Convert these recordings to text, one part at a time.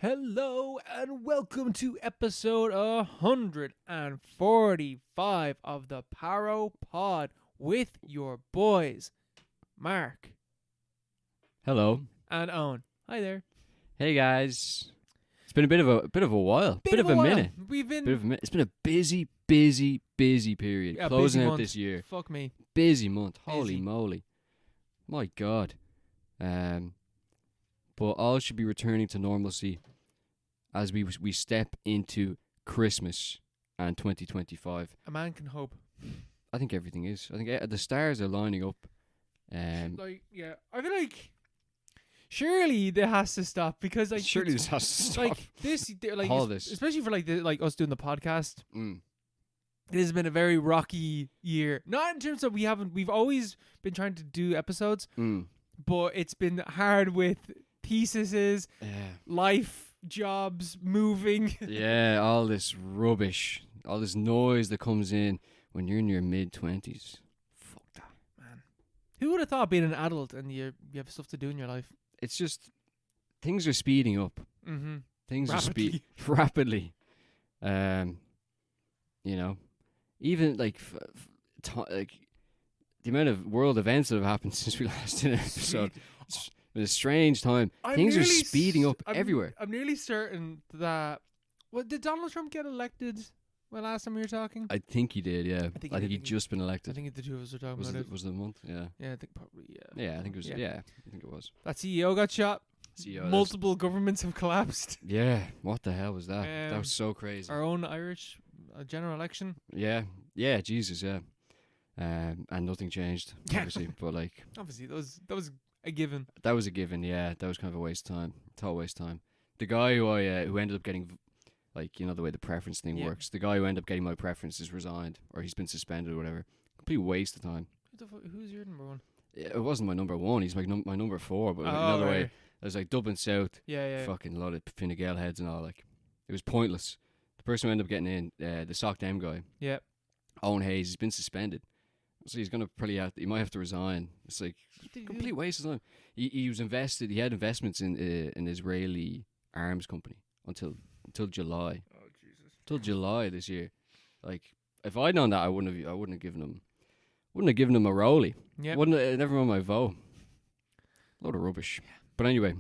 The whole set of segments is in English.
Hello and welcome to episode 145 of the Paro Pod with your boys, Mark Hello. and Owen. Hi there. Hey guys. It's been a bit of a while. Bit of a while. minute. We've been Bit of a minute. It's been a busy period. a Closing busy out month. this year. Fuck me. Busy month. Busy. Holy moly. My God. But all should be returning to normalcy as we step into Christmas and 2025. A man can hope. I think everything is. I think the stars are lining up. I feel like surely there has to stop because Surely this has to stop. like this like All this. especially for like us doing the podcast. Mm. It has been a very rocky year. Not in terms of we've always been trying to do episodes, but it's been hard with theses, life, jobs, moving. Yeah, all this rubbish, all this noise that comes in when you're in your mid-20s. Fuck that. Man, who would have thought being an adult and you have stuff to do in your life? It's just, things are speeding up. Mm-hmm. Things Rapidly. are rapidly. You know, even like like the amount of world events that have happened since we last did an episode. It's been a strange time. Things are speeding up everywhere. I'm nearly certain that. What did Donald Trump get elected? Well, last time we were talking, I think he did. Yeah, I think he'd just been I elected. think the two of us were talking Was about it it. was it a month? Yeah. Yeah, I think probably. Yeah, I think it was. Yeah. Yeah, I think it was. That CEO got shot. CEO, Multiple governments have collapsed. Yeah, what the hell was that? That was so crazy. Our own Irish general election. Yeah, Jesus, yeah. And nothing changed, obviously. But like, Obviously, that was a given. that was a given. Yeah, that was kind of a waste of time. Total waste of time. The guy who who ended up getting, like, you know, the way the preference thing works. The guy who ended up getting my preference is resigned, or he's been suspended or whatever. Complete waste of time. Who's your number one? It wasn't my number one. He's my number four. But Oh, another right. way, there's like Dublin South. Yeah. Fucking lot of Fine Gael heads and all. Like, it was pointless. The person who ended up getting in, the Sock Dem guy, Yeah. Owen Hayes, he's been suspended. So he's gonna he might have to resign. It's like complete waste of time. He was invested. He had investments in an Israeli arms company until July. Oh Jesus. Till July this year. Like, if I'd known that, I wouldn't have given him a rollie. Yeah. Never mind my vote. Load of rubbish. But anyway,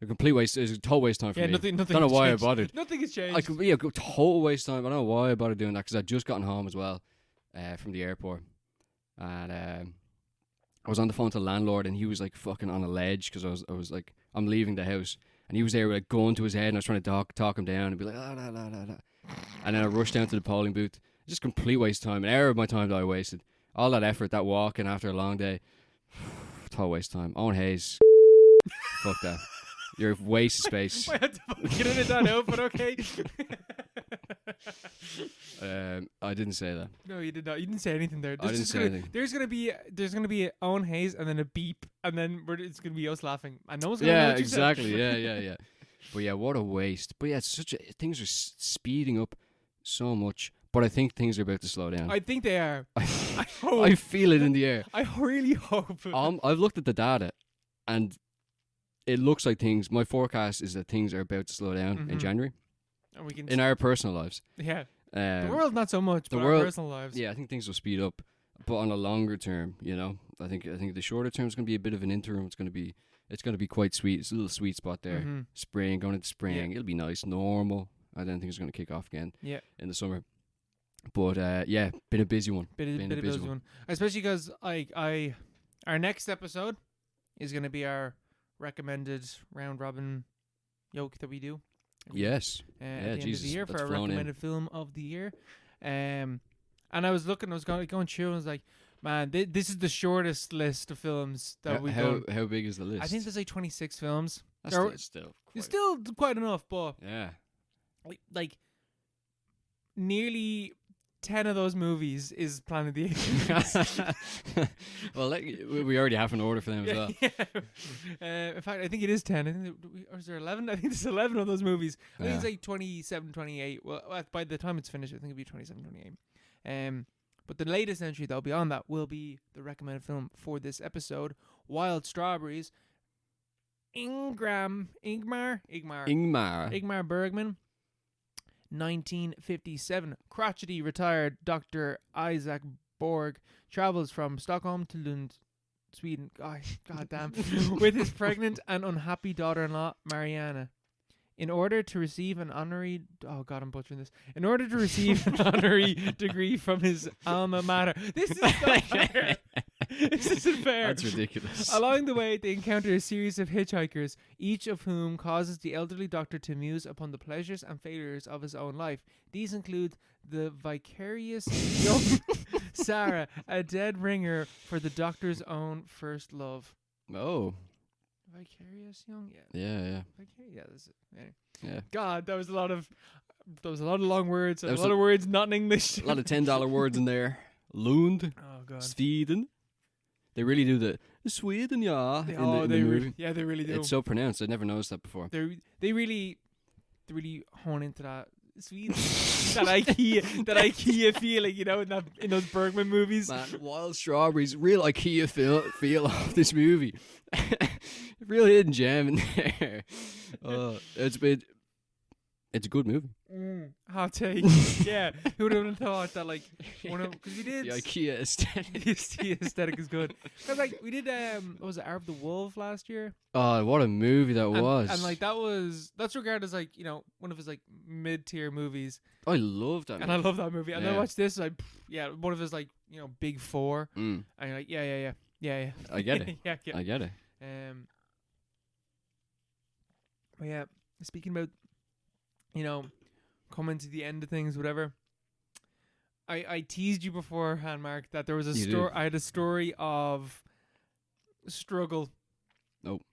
a complete waste. It's a total waste of time for me. Nothing. Don't know has why changed. I bothered. Nothing has changed. I could be a total waste of time. I don't know why I bothered doing that because I'd just gotten home as well from the airport. And I was on the phone to the landlord and he was like fucking on a ledge because I was like, I'm leaving the house. And he was there with a gun to his head and I was trying to talk him down and be like, la. And then I rushed down to the polling booth. Just complete waste of time. An hour of my time that I wasted. All that effort, that walking after a long day. Total waste of time. Owen Hayes. Fuck that. You're a waste of space. I had to fucking edit that out, but okay. I didn't say that. No, you did not. You didn't say anything there. I didn't say anything. There's gonna be Owen Hayes and then a beep and then it's gonna be us laughing and no one's gonna know what you said. Exactly. Yeah. But yeah, what a waste. But yeah, things are speeding up so much. But I think things are about to slow down. I think they are. I hope. I feel it in the air. I really hope. I've looked at the data, and it looks like my forecast is that things are about to slow down in January. And we can in our personal lives. Yeah. The world not so much, but our personal lives. Yeah, I think things will speed up. But on a longer term, you know, I think the shorter term is going to be a bit of an interim. It's going to be quite sweet. It's a little sweet spot there. Mm-hmm. Spring, going into spring, it'll be nice, normal. And then things are going to kick off again. Yeah. In the summer. But been a busy one. Been a busy one. Especially because our next episode is going to be our recommended round robin yoke that we do. Yes. At the end of the year for our recommended film of the year. And I was going through and I was like, man, this is the shortest list of films that we've done. How big is the list? I think there's like 26 films. That's still quite enough, but yeah, like nearly 10 of those movies is Planet of the Apes. Well, we already have an order for them as well. Yeah. In fact, I think it is 10. I think or is there 11? I think there's 11 of those movies. I think it's like 27, 28. Well, by the time it's finished, I think it'll be 27, 28. But the latest entry that'll be on that will be the recommended film for this episode, Wild Strawberries. Ingmar Bergman. 1957, crotchety retired Dr. Isaac Borg travels from Stockholm to Lund, Sweden. God damn. With his pregnant and unhappy daughter-in-law, Mariana. In order to receive an honorary... Oh, God, I'm butchering this. In order to receive an honorary degree from his alma mater. This is not fair. This isn't fair. That's ridiculous. Along the way, they encounter a series of hitchhikers, each of whom causes the elderly doctor to muse upon the pleasures and failures of his own life. These include the vicarious young Sarah, a dead ringer for the doctor's own first love. Oh. Vicarious young? Yeah. Yeah, that's it. Anyway. Yeah. God, that was a lot of long words. A lot of words not in English. A lot of $10 words in there. Lund. Oh, God. Sweden. They really do the Sweden, yeah. They movie. they really do. It's so pronounced. I'd never noticed that before. They really hone into that Sweden, that IKEA feeling, you know, in those Bergman movies. Man, wild strawberries, real IKEA feel of this movie. Real hidden gem in there. It's a good movie. Hot take. Yeah, who would have thought that? Like, because we did the IKEA aesthetic. The aesthetic is good. Because like we did, what was it, Arab the Wolf last year? Oh, what a movie that was! And like that's regarded as like, you know, one of his like mid-tier movies. I love that. And I love that movie. And then I watched this, like, one of his like, you know, big four. And you're like, yeah. I get it. yeah. I get it. But yeah, speaking about, you know, coming to the end of things, whatever. I teased you beforehand, Mark, that there was a story. I had a story of struggle. Nope.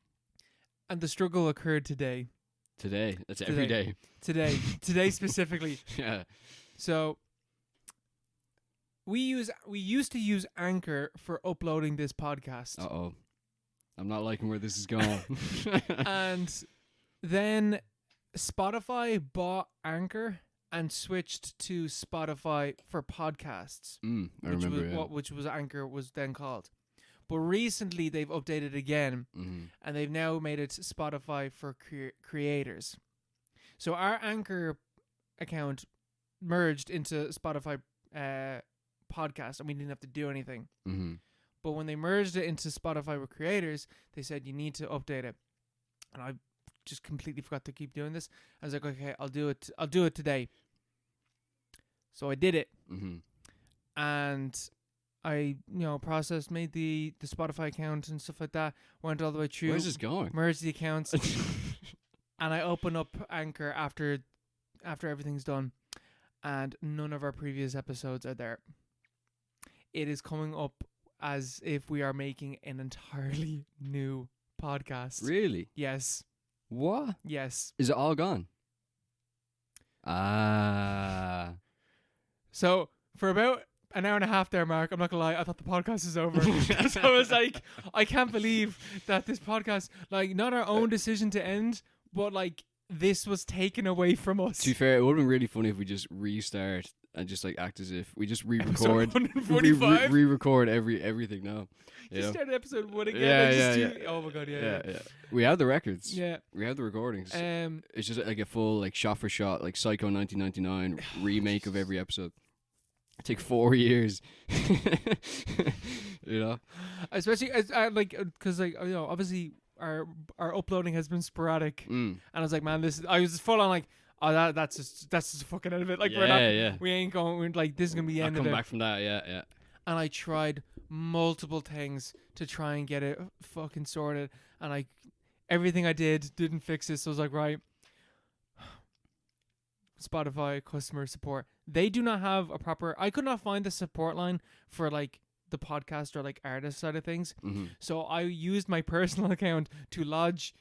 And the struggle occurred today. Today. That's every day. Today specifically. Yeah. So we used to use Anchor for uploading this podcast. Uh-oh. I'm not liking where this is going. And then Spotify bought Anchor and switched to Spotify for podcasts. I remember, which was Anchor was then called. But recently they've updated again, and they've now made it Spotify for creators. So our Anchor account merged into Spotify podcast, and we didn't have to do anything. But when they merged it into Spotify with creators, they said you need to update it. And I just completely forgot to keep doing this. I was like, okay, I'll do it today. So I did it. And I, you know, processed, made the Spotify account and stuff like that, went all the way through. Where's this going? Merged the accounts. And I open up Anchor after everything's done, and none of our previous episodes are there. It is coming up as if we are making an entirely new podcast. Really? Yes. What? Yes. Is it all gone? Ah. So for about an hour and a half there, Mark, I'm not gonna lie, I thought the podcast is over. So I was like, I can't believe that this podcast, like, not our own decision to end, but like this was taken away from us. To be fair, it would have been really funny if we just restart and just like act as if we just re-record, 145? re-record everything now. Just start episode 1 again. Yeah. Oh my god, yeah. We have the records. Yeah. We have the recordings. It's just like a full like shot for shot like Psycho 1999 remake of every episode. It take 4 years. You know, especially as like, because like, you know, obviously our uploading has been sporadic, and I was like, man, I was full on like, oh, that's just the fucking end of it. Like, we ain't going. We're like, this is gonna be the end of it. I'll come back from that. Yeah. And I tried multiple things to try and get it fucking sorted, and everything I didn't fix it. So I was like, right, Spotify customer support. They do not have a proper. I could not find the support line for like the podcast or like artist side of things. So I used my personal account to lodge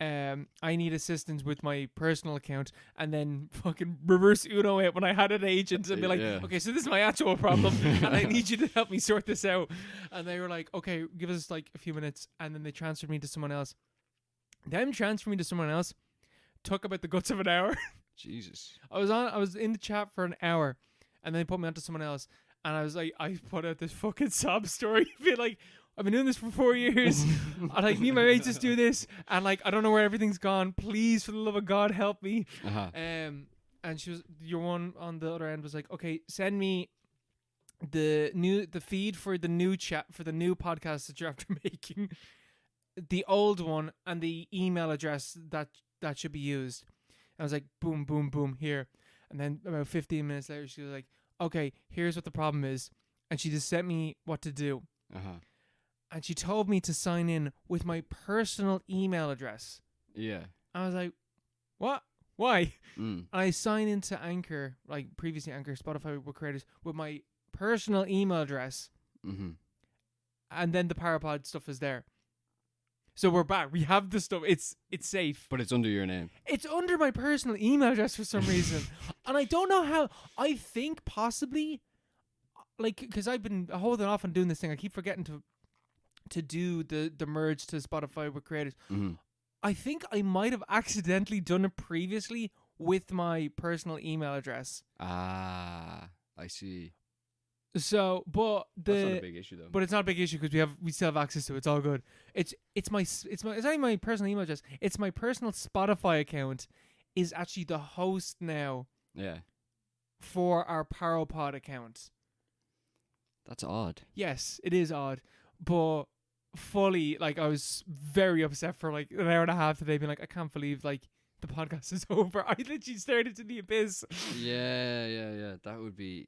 I need assistance with my personal account, and then fucking reverse Uno it when I had an agent and be like, okay, so this is my actual problem and I need you to help me sort this out. And they were like, okay, give us like a few minutes. And then they transferred me to someone else. Them transferring me to someone else took about the guts of an hour. Jesus. I was in the chat for an hour, and then they put me onto someone else, and I was like, I put out this fucking sob story, being like, I've been doing this for 4 years. I like me and my mates just do this, and like I don't know where everything's gone. Please, for the love of God, help me. And she was your one on the other end was like, okay, send me the feed for the new chat for the new podcast that you're after making, the old one, and the email address that should be used. And I was like, boom, boom, boom, here. And then about 15 minutes later, she was like, okay, here's what the problem is. And she just sent me what to do. And she told me to sign in with my personal email address. Yeah. I was like, what? Why? And I signed into Anchor, like previously Anchor, Spotify with creators, with my personal email address. And then the Parapod stuff is there. So we're back. We have the stuff. It's safe. But it's under your name. It's under my personal email address for some reason. And I don't know how. I think possibly, like, because I've been holding off on doing this thing. I keep forgetting to do the merge to Spotify with creators. I think I might have accidentally done it previously with my personal email address. I see. So, but that's not a big issue though. But it's not a big issue because we still have access to it. It's all good. It's not even my personal email address. It's my personal Spotify account is actually the host now. Yeah. For our Paropod account. That's odd. Yes, it is odd, but fully like I was very upset for like an hour and a half today, being like, I can't believe like the podcast is over. I literally stared into the abyss. Yeah. That would be.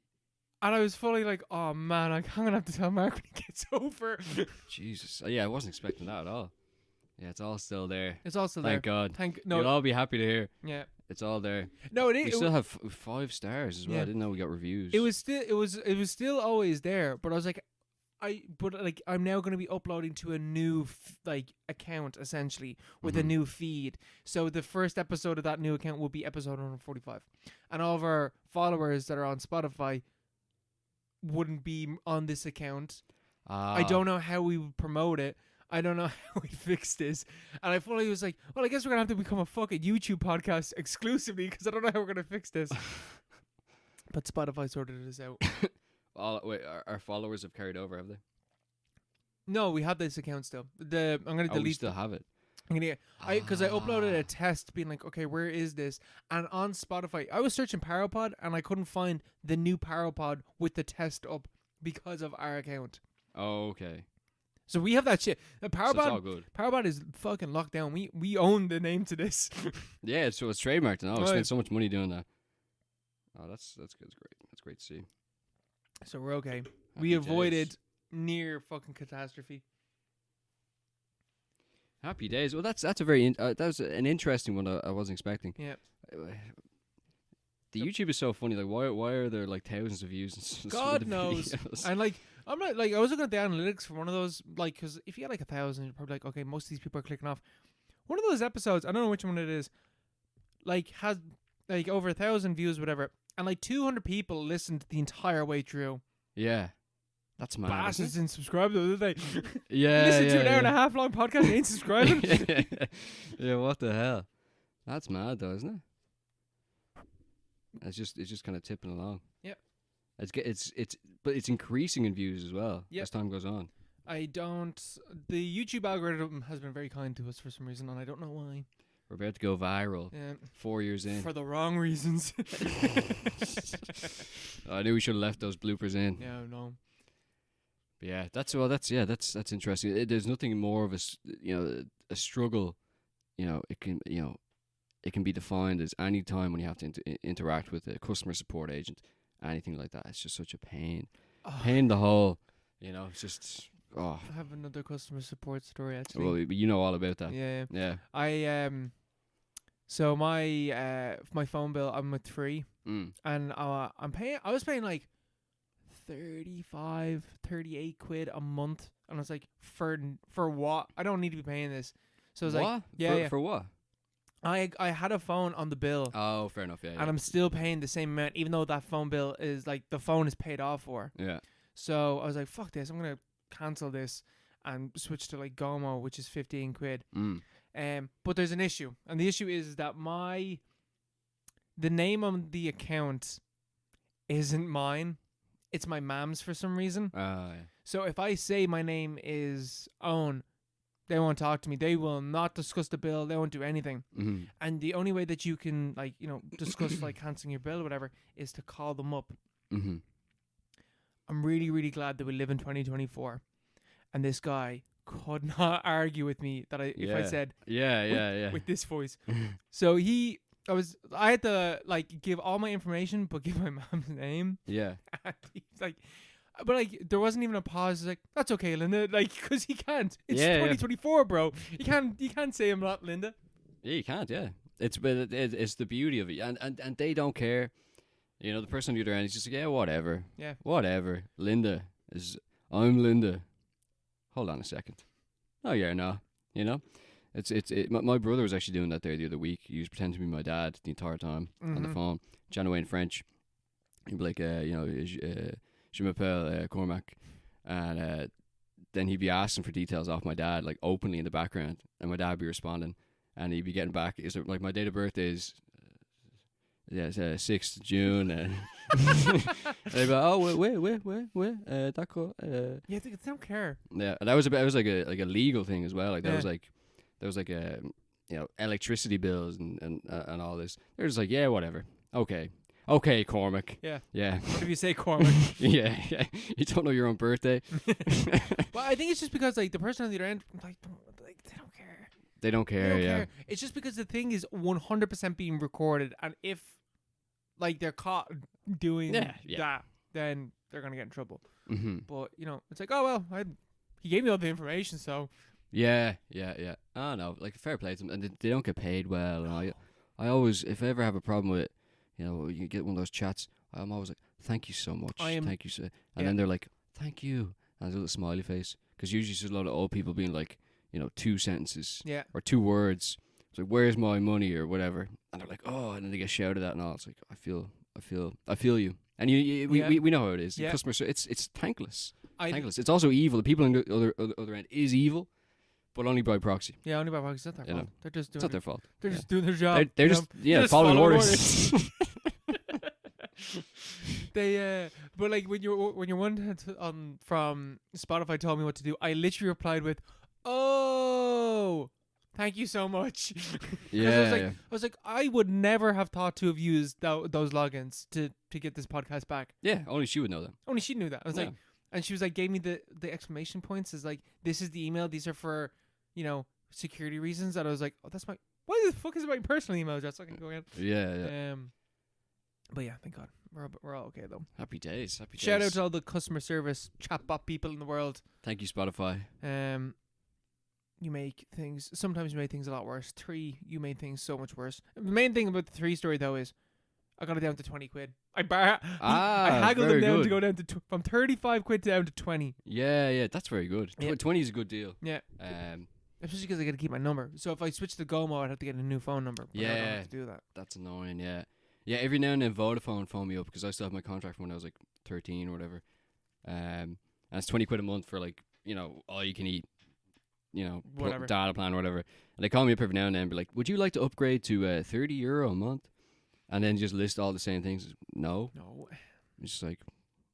And I was fully like, oh man, I'm gonna have to tell Mark when he gets over. Jesus. Yeah, I wasn't expecting that at all. Yeah, it's all still there. It's all still Thank there. God. You'll all be happy to hear. Yeah. It's all there. No, it is. We still have 5 stars as well. I didn't know we got reviews. It was still always there, but I was like, I'm now going to be uploading to a new account essentially with a new feed. So the first episode of that new account will be episode 145, and all of our followers that are on Spotify wouldn't be on this account. I don't know how we would promote it. I don't know how we fix this. And I fully was like, well, I guess we're going to have to become a fucking YouTube podcast exclusively because I don't know how we're going to fix this. But Spotify sorted this out. Our followers have carried over, have they? No, we have this account still. I'm going to delete. We still have it. Because I uploaded a test being like, okay, where is this? And on Spotify, I was searching Paropod and I couldn't find the new Paropod with the test up because of our account. Oh, okay. So we have that shit. Parapod, so it's all good. Parapod is fucking locked down. We own the name to this. Yeah, so it's trademarked now. I spent so much money doing that. Oh, that's good. That's great. That's great to see. So we're okay. We avoided near fucking catastrophe. Happy days. Well, that's a very that was an interesting one. I wasn't expecting. Yeah. The YouTube is so funny. Like, why are there like thousands of views? God knows. And like, I'm not like I was looking at the analytics for one of those, like, because if you had like 1,000, you're probably like, okay, most of these people are clicking off. One of those episodes, I don't know which one it is, like has like over 1,000 views, whatever, and like 200 people listened the entire way through. Yeah. That's mad. Bastards didn't subscribe though, did they? Yeah. Listen to an hour and a half long podcast and ain't subscribing. Yeah, what the hell? That's mad though, isn't it? It's just kind of tipping along. Yep. But it's increasing in views as well as time goes on. The YouTube algorithm has been very kind to us for some reason, and I don't know why. We're about to go viral. Yeah. 4 years in. For the wrong reasons. I knew we should have left those bloopers in. Yeah, no. But yeah, that's interesting. There's nothing more of a struggle. It can be defined as any time when you have to interact with a customer support agent, anything like that. It's just such a pain. Pain in the hole. It's just. Oh. I have another customer support story actually. Well, you know all about that. Yeah. So my phone bill, I'm with 3, and I was paying like 38 quid a month, and I was like, for what? I don't need to be paying this. So I was like, yeah. For what? I had a phone on the bill. Oh, fair enough. Yeah. And I'm still paying the same amount, even though that phone bill is like the phone is paid off for. Yeah. So I was like, fuck this. I'm gonna cancel this and switch to like Gomo, which is 15 quid. But there's an issue, and the issue is that the name on the account isn't mine. it's my mom's for some reason. Yeah. So if I say my name is Owen, they won't talk to me. They will not discuss the bill. They won't do anything. Mm-hmm. And the only way that you can, like, you know, discuss like cancelling your bill or whatever is to call them up. Mm-hmm. I'm really, really glad that we live in 2024, and this guy could not argue with me that if I said with this voice. So I had to like give all my information, but give my mom's name. Yeah. And he's like, but like there wasn't even a pause. He's like, that's okay, Linda. Like, because he can't. It's 2024, bro. You can't say I'm not Linda. Yeah, you can't. Yeah, it's the beauty of it, and they don't care. You know, the person on the other end is just like, yeah, whatever. Yeah, whatever. Linda I'm Linda. Hold on a second. Oh yeah, no. You know, my brother was actually doing that there the other week. He was pretending to be my dad the entire time on the phone, chatting away in French. He'd be like, you know, je m'appelle Cormac, and then he'd be asking for details off my dad, like openly in the background, and my dad would be responding, and he'd be getting back. Is like my date of birth is. It's 6th June, and they'd be like, oh wait, d'accord. Yeah, they don't care. Yeah, and that was like a legal thing as well. Like that was like a you know, electricity bills and all this. They're just like, yeah, whatever. Okay, Cormac. Yeah. What if you say Cormac? yeah. You don't know your own birthday. Well, I think it's just because like the person on the other end, like they don't care. They don't care. It's just because the thing is 100% being recorded, and if like they're caught doing that, then they're gonna get in trouble. Mm-hmm. But you know, it's like, oh well, he gave me all the information, so. Yeah. Oh no, like fair play to them, and they don't get paid well. And I always, if I ever have a problem with it, you know, you get one of those chats, I'm always like, thank you so much, thank you so, and then they're like, thank you, and there's a little smiley face, because usually there's a lot of old people being like, you know, 2 sentences or 2 words. It's like, where's my money or whatever, and they're like, oh, and then they get shouted at and all. It's like, I feel you, and we know how it is. Customer service, it's thankless. Thankless. It's also evil. The people on the other end is evil, but only by proxy. Yeah, only by proxy. It's not their fault. They're just doing. It's not their fault. They're just doing their job. They're just following orders. But like when you're one from Spotify told me what to do, I literally replied with, "Oh, thank you so much." I was like, I would never have thought to have used those logins to get this podcast back. Yeah, only she would know that. Only she knew that. I was like, and she was like, gave me the exclamation points. Is like, this is the email. These are for, you know, security reasons. And I was like, oh, that's why the fuck is it my personal email address? I can go in. Yeah. But yeah, thank God. We're all okay though. Happy days. Shout out to all the customer service chatbot people in the world. Thank you, Spotify. Sometimes you make things a lot worse. 3, you made things so much worse. The main thing about the 3 story though is I got it down to 20 quid. I haggled them down to go down to from 35 quid down to 20. Yeah, that's very good. 20 is a good deal. Yeah. Especially because I got to keep my number. So if I switch to Gomo, I'd have to get a new phone number. But I don't have to do that. That's annoying. Yeah. Every now and then Vodafone phone me up because I still have my contract from when I was like 13 or whatever. And it's 20 quid a month for like, you know, all you can eat, you know, whatever data plan or whatever. And they call me up every now and then and be like, would you like to upgrade to €30 a month? And then just list all the same things. No. It's just like,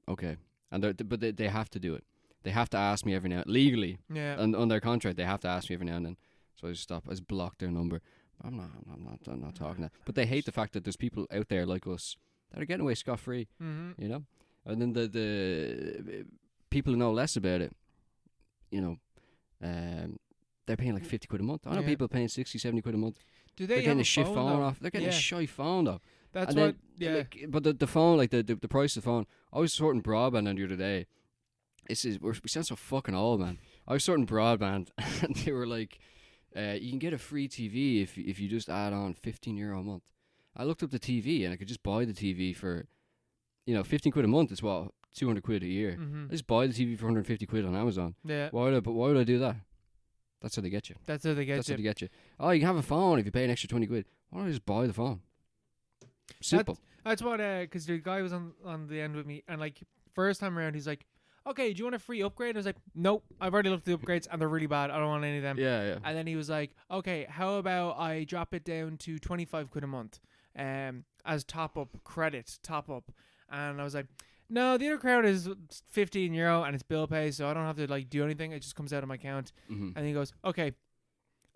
okay. And but they have to do it. They have to ask me every now legally. Yeah. And on their contract, they have to ask me every now and then. So I just stop. I just block their number. I'm not talking that. But they hate the fact that there's people out there like us that are getting away scot-free. Mm-hmm. You know? And then the people who know less about it, you know, they're paying like 50 quid a month. I know people paying 60, 70 quid a month. They're getting a shit phone off. They're getting a shy phone though. That's and what. Then, like, but the phone, like the price of the phone. I was sorting broadband the other day. We sound so fucking old, man. I was sorting broadband, and they were like, "You can get a free TV if you just add on €15 a month." I looked up the TV, and I could just buy the TV for, 15 quid a month. It's what 200 quid a year. Mm-hmm. I just buy the TV for 150 quid on Amazon. Yeah. Why would I do that? That's how they get you. That's how they get you. Oh, you can have a phone if you pay an extra 20 quid. Why don't I just buy the phone? Simple. That's what, because the guy was on the end with me, and like, first time around, he's like, okay, do you want a free upgrade? I was like, nope, I've already looked at the upgrades, and they're really bad. I don't want any of them. Yeah. And then he was like, okay, how about I drop it down to 25 quid a month as top up. And I was like, No, the other crowd is €15 and it's bill pay, so I don't have to like do anything. It just comes out of my account, and he goes, "Okay,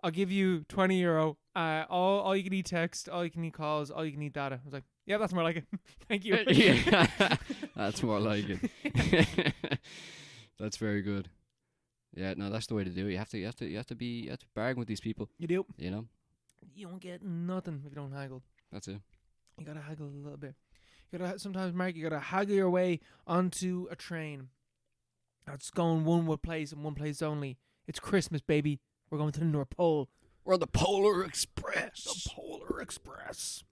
I'll give you €20. All you can eat text, all you can eat calls, all you can eat data." I was like, "Yeah, that's more like it. Thank you." Yeah. That's more like it. That's very good. Yeah, no, that's the way to do it. You have to bargain with these people. You do. You know, You don't get nothing if you don't haggle. that's it. You gotta haggle a little bit. Sometimes, Mark, you gotta haggle your way onto a train that's going one place and one place only. It's Christmas, baby. We're going to the North Pole. We're on the Polar Express. The Polar Express.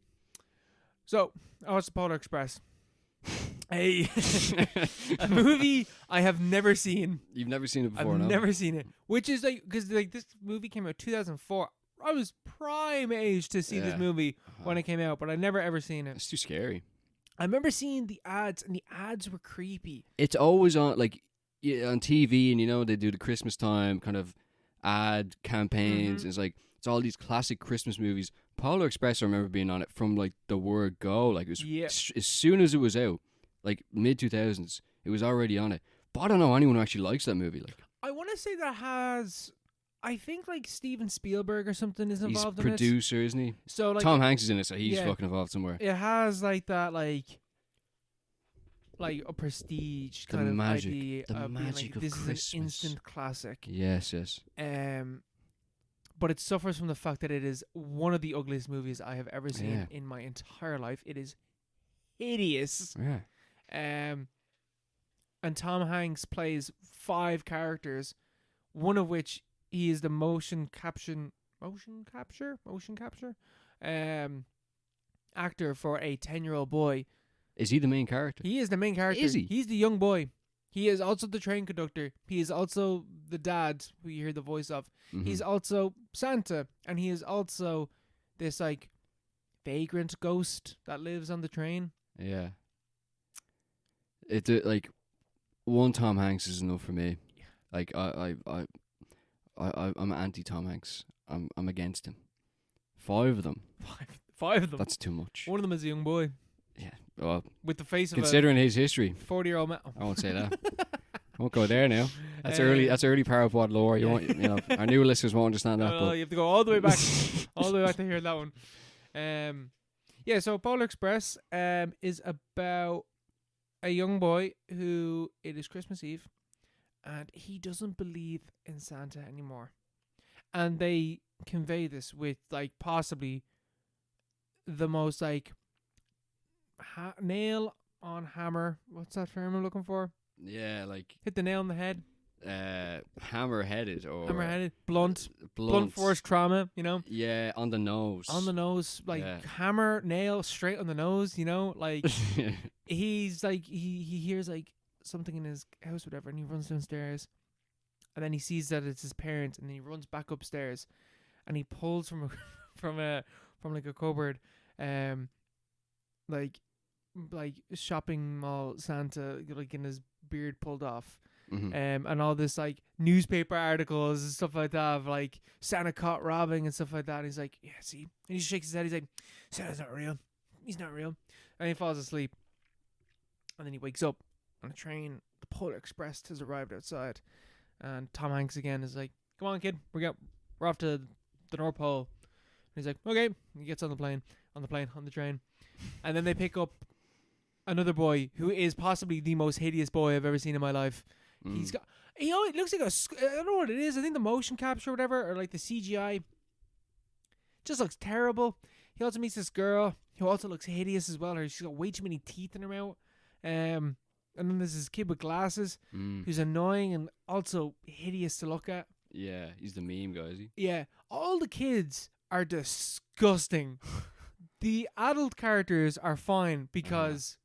So, I watched the Polar Express. A movie I have never seen. You've never seen it before, I've no? never seen it. Which is like, because like this movie came out 2004. I was prime age to see this movie when it came out, but I never ever seen it. It's too scary. I remember seeing the ads, and the ads were creepy. It's always on, like, on TV, and you know they do the Christmas time kind of ad campaigns. It's like it's all these classic Christmas movies. Polar Express, I remember being on it from like the word go. Like it was as soon as it was out, like mid 2000s, it was already on it. But I don't know anyone who actually likes that movie. Like, I want to say that has, I think like Steven Spielberg or something is involved in it. He's producer, isn't he? So like Tom Hanks is in it, so he's fucking involved somewhere. It has like that like a prestige kind of idea of being like, this is an instant classic. Yes, yes. But it suffers from the fact that it is one of the ugliest movies I have ever seen in my entire life. It is hideous. Yeah. And Tom Hanks plays 5 characters, one of which he is the motion capture actor for a 10-year-old boy. Is he the main character? He is the main character. Is he? He's the young boy. He is also the train conductor. He is also the dad who you hear the voice of. He's also Santa, and he is also this like vagrant ghost that lives on the train. Yeah. It's like one Tom Hanks is enough for me. Like I'm anti Tom Hanks. I'm against him. 5 of them. Five of them. That's too much. One of them is a young boy. Yeah. Well, with the face considering his history, 40-year-old man. I won't say that. I won't go there now. That's early. That's early Parapod lore. You won't. You know, our new listeners won't understand that. You have to go all the way back, all the way back to hear that one. Yeah. So Polar Express is about a young boy who it is Christmas Eve, and he doesn't believe in Santa anymore, and they convey this with like possibly the most like nail on hammer. What's that term I'm looking for? Yeah, like hit the nail on the head. Hammer-headed or hammer-headed, blunt force trauma. You know. Yeah, on the nose. On the nose, like hammer, nail, straight on the nose. You know, like he's like he hears like something in his house, whatever, and he runs downstairs, and then he sees that it's his parents, and then he runs back upstairs, and he pulls from like a cupboard, like shopping mall Santa, like in his beard pulled off, and all this like newspaper articles and stuff like that of like Santa caught robbing and stuff like that. And he's like, yeah, see, and he shakes his head. He's like, Santa's not real. He's not real. And he falls asleep, and then he wakes up on a train. The Polar Express has arrived outside, and Tom Hanks again is like, come on, kid, we're off to the North Pole. And he's like, okay. He gets on the train, and then they pick up another boy who is possibly the most hideous boy I've ever seen in my life. He's got, it looks like I don't know what it is. I think the motion capture or whatever, or like the CGI, just looks terrible. He also meets this girl who also looks hideous as well. She's got way too many teeth in her mouth. And then there's this kid with glasses who's annoying and also hideous to look at. Yeah, he's the meme guy, is he? Yeah, all the kids are disgusting. The adult characters are fine because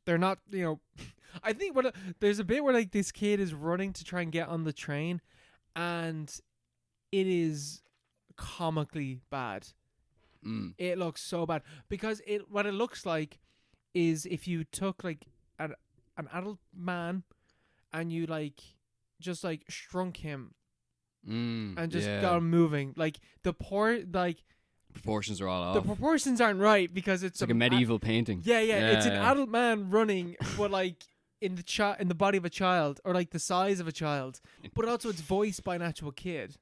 they're not, you know. I think there's a bit where like this kid is running to try and get on the train, and it is comically bad. It looks so bad because what it looks like is if you took like an adult man and you like just like shrunk him and just got him moving. Like the poor, like Proportions are all The off. proportions aren't right because it's Like a medieval painting. Yeah, it's an adult man running, but like in the body of a child, or like the size of a child. But also, it's voiced by an actual kid.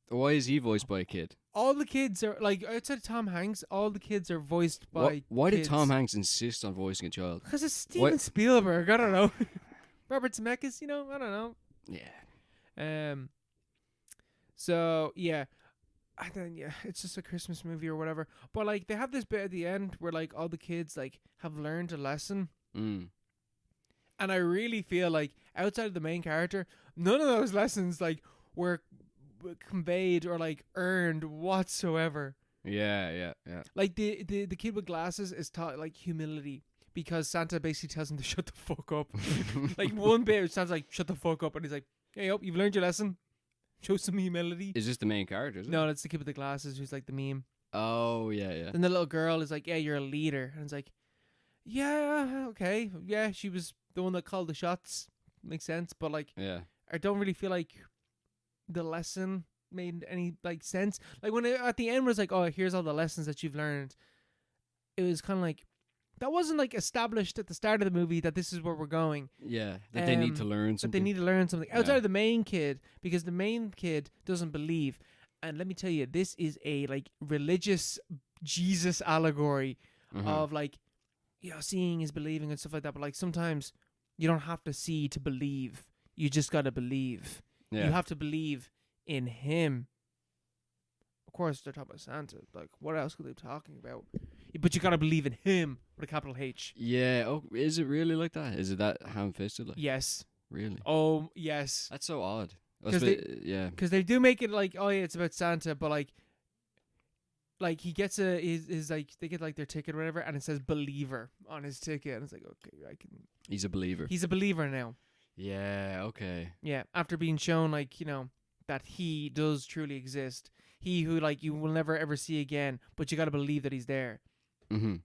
Why is he voiced by a kid? All the kids are like outside of Tom Hanks. All the kids are voiced by. Why did kids. Tom Hanks insist on voicing a child? Because it's Steven Spielberg. I don't know. Robert Zemeckis. I don't know. Yeah. So yeah. And then it's just a Christmas movie or whatever. But like they have this bit at the end where like all the kids like have learned a lesson. Mm. And I really feel like outside of the main character, none of those lessons like were conveyed or like earned whatsoever. Yeah. Like the kid with glasses is taught like humility because Santa basically tells him to shut the fuck up. Like one bit it sounds like shut the fuck up, and he's like, "Hey, you've learned your lesson. Show some humility." Is this the main character? Is it? No, that's the kid with the glasses who's like the meme. Oh yeah. And the little girl is like, "Yeah, you're a leader," and it's like, "Yeah, okay, yeah." She was the one that called the shots. Makes sense, but like, Yeah. I don't really feel like the lesson made any like sense. Like when it, at the end was like, "Oh, here's all the lessons that you've learned." It was kind of like that wasn't like established at the start of the movie that this is where we're going. Yeah. That they need to learn something. That they need to learn something outside of the main kid, because the main kid doesn't believe. And let me tell you, this is a like religious Jesus allegory of like, seeing is believing and stuff like that. But like sometimes you don't have to see to believe. You just gotta believe. Yeah. You have to believe in him. Of course, they're talking about Santa. Like, what else could they be talking about? But you gotta believe in him with a capital H. Yeah. Oh, is it really like that? Is it that ham-fisted? Like? Yes. Really? Oh, yes. That's so odd. Because they do make it like, oh yeah, it's about Santa, but like he gets his like they get like their ticket or whatever, and it says believer on his ticket, and it's like, okay, I can. He's a believer. He's a believer now. Yeah. Okay. Yeah, after being shown like that he does truly exist, he who like you will never ever see again, but you got to believe that he's there. Mm-hmm.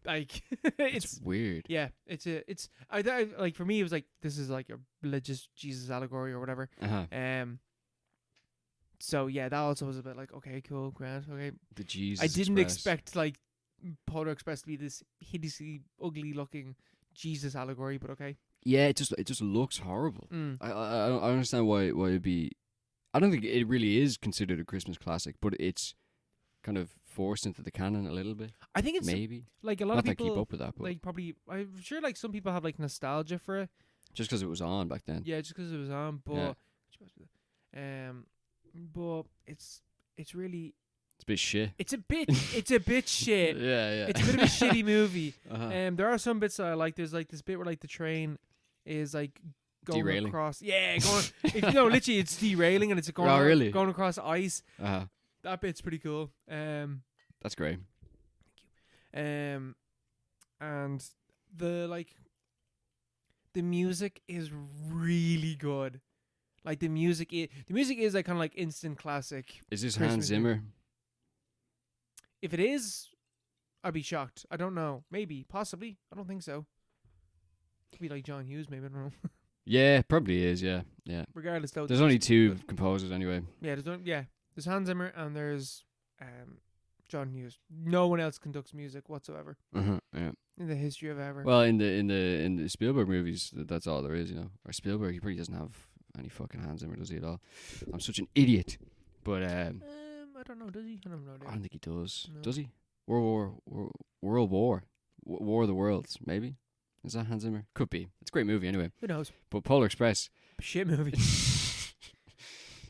Like it's weird. Yeah, I like for me it was like this is like a religious Jesus allegory or whatever. So yeah, that also was a bit like, okay, cool, grand, okay. The Jesus I didn't Express. expect like Polar Express to be this hideously ugly looking Jesus allegory, but okay. Yeah, it just looks horrible. I don't understand why it'd be. I don't think it really is considered a Christmas classic, but it's kind of forced into the canon a little bit. I think it's maybe like a lot not of people that keep up with that, but like probably. I'm sure like some people have like nostalgia for it. Just because it was on back then. Yeah, just because it was on, but but it's really. It's a bit shit. It's a bit shit. Yeah. It's a bit of a shitty movie. There are some bits that I like. There's like this bit where like the train is like going derailing. across. Yeah, going. Literally, it's derailing and it's going going across ice. That bit's pretty cool. That's great. Thank you. And the music is really good. Like the music is like kind of like instant classic. Is this Christmas Hans Zimmer? If it is, I'd be shocked. I don't know. Maybe, possibly. I don't think so. Could be like John Hughes, maybe. I don't know. Yeah, probably is. Yeah. Regardless, though, there's only two composers anyway. Yeah, there's Hans Zimmer and there's John Hughes. No one else conducts music whatsoever. Yeah. In the history of ever. Well, in the Spielberg movies, that's all there is, Or Spielberg, he probably doesn't have any fucking Hans Zimmer, does he at all? I'm such an idiot. But I don't know. Does he? I don't know. I don't think he does. No. Does he? World War of the Worlds, maybe. Is that Hans Zimmer? Could be. It's a great movie anyway. Who knows? But Polar Express, shit movie.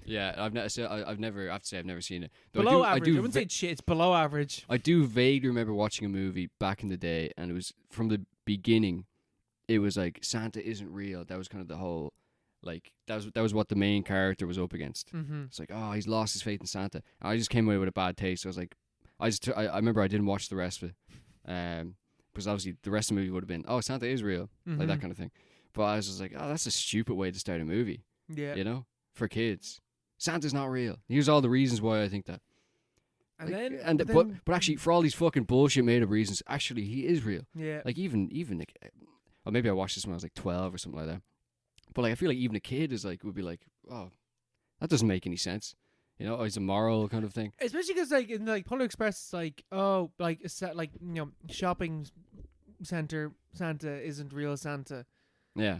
Yeah, I've never seen it. Though below average. I wouldn't say it's shit. It's below average. I do vaguely remember watching a movie back in the day, and it was from the beginning. It was like Santa isn't real. That was kind of the whole, like that was what the main character was up against. It's like, oh, he's lost his faith in Santa. And I just came away with a bad taste. I was like, I remember I didn't watch the rest of it, because obviously the rest of the movie would have been, oh, Santa is real, like that kind of thing. But I was just like, oh, that's a stupid way to start a movie. Yeah, for kids. Santa's not real. Here's all the reasons why I think that. But actually, for all these fucking bullshit made up reasons, actually he is real. Yeah. Like even like, or maybe I watched this when I was like 12 or something like that. But like I feel like even a kid would be like, oh, that doesn't make any sense. You know, it's a moral kind of thing. Especially because like in like Polar Express, it's like like a set like shopping center Santa isn't real Santa. Yeah.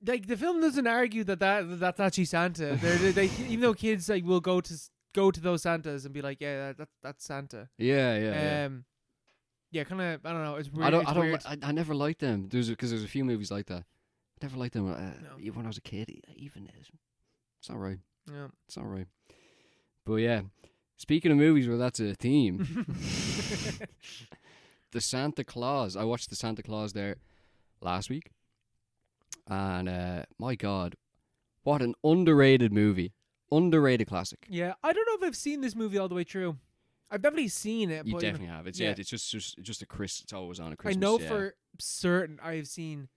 Like the film doesn't argue that's actually Santa. They even though kids like will go to those Santas and be like, yeah, that's Santa. Yeah. Yeah, kind of. I don't know. It's weird. I never liked them. Because there's a few movies like that. I never liked them when I was a kid. Even it's not right. Yeah, it's not right. But yeah, speaking of movies where that's a theme, the Santa Claus. I watched the Santa Claus there last week, and my God, what an underrated movie, underrated classic. Yeah, I don't know if I've seen this movie all the way through. I've definitely seen it. You but definitely have. It's it's just a It's always on a Christmas. I know for certain I've seen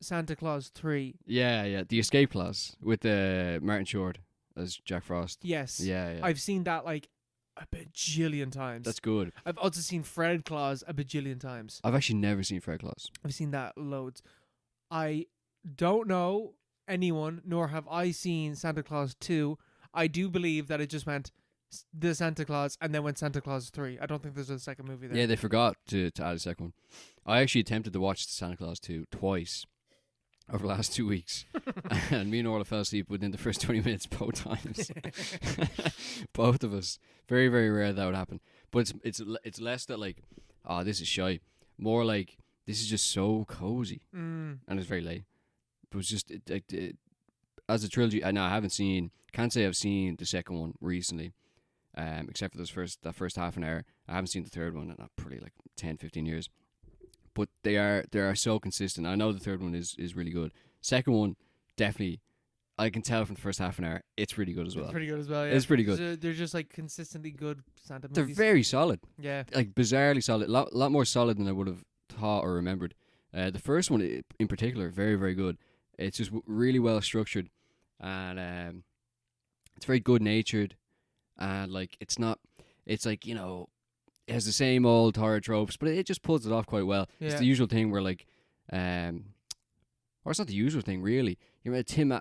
Santa Claus 3. Yeah. The Escape Clause with Martin Short as Jack Frost. Yes. Yeah. I've seen that like a bajillion times. That's good. I've also seen Fred Claus a bajillion times. I've actually never seen Fred Claus. I've seen that loads. I don't know anyone, nor have I seen Santa Claus 2. I do believe that it just went the Santa Claus and then went Santa Claus 3. I don't think there's a second movie there. Yeah, they forgot to add a second one. I actually attempted to watch the Santa Claus 2 twice over the last 2 weeks. And me and Orla fell asleep within the first 20 minutes both times. Both of us. Very, very rare that would happen. But it's less that like, oh, this is shy. More like, this is just so cozy. And it's very late. But it's just, as a trilogy, I can't say I've seen the second one recently. Except for that first half an hour. I haven't seen the third one in probably like 10, 15 years. But they are so consistent. I know the third one is really good. Second one, definitely, I can tell from the first half an hour, it's really good as well. It's pretty good as well, yeah. It's pretty good. So they're just like consistently good Santa movies. They're very solid. Yeah. Like bizarrely solid. Lot more solid than I would have thought or remembered. The first one in particular, very, very good. It's just really well structured. And it's very good natured. And like it's like, you know, it has the same old horror tropes, but it just pulls it off quite well. Yeah. It's the usual thing where like, or it's not the usual thing really. You remember Tim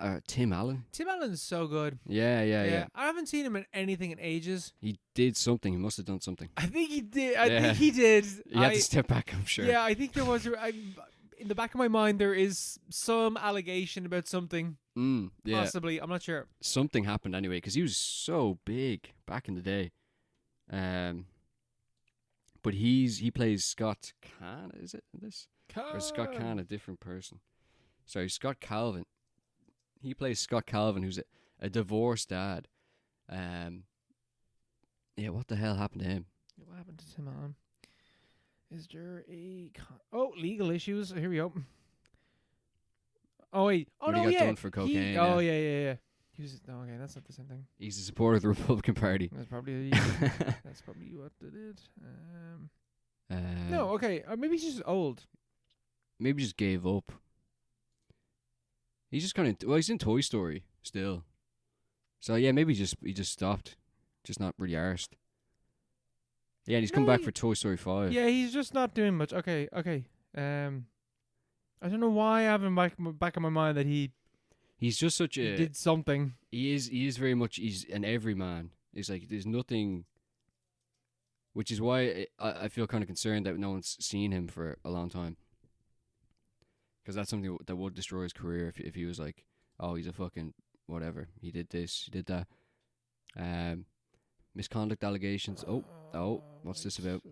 Allen? Tim Allen's so good. Yeah. I haven't seen him in anything in ages. He did something. He must have done something. I think he did. I think he did. He had to step back, I'm sure. Yeah, I think there was. In the back of my mind, there is some allegation about something. Yeah. Possibly. I'm not sure. Something happened anyway, because he was so big back in the day. But he plays Scott Caan, is it this? Or is Scott Caan a different person? Sorry, Scott Calvin. He plays Scott Calvin, who's a divorced dad. Yeah, what the hell happened to him? What happened to Tim Allen? Is there a... legal issues. Here we go. Oh, wait. Oh, when no, he got done for cocaine. Yeah. He was... No, okay, that's not the same thing. He's a supporter of the Republican Party. That's probably what they did. No, okay. Maybe he's just old. Maybe just gave up. He's just kind of... Well, he's in Toy Story still. So, yeah, maybe he just stopped. Just not really arsed. Yeah, and he's come back for Toy Story 5. Yeah, he's just not doing much. Okay. I don't know why I have in back of my mind that he's just such he did something. He is very much, he's an everyman. It's like, there's nothing, which is why I feel kind of concerned that no one's seen him for a long time. Because that's something that would destroy his career if he was like, oh, he's a fucking whatever. He did this, he did that. Misconduct allegations. Oh, what's this about?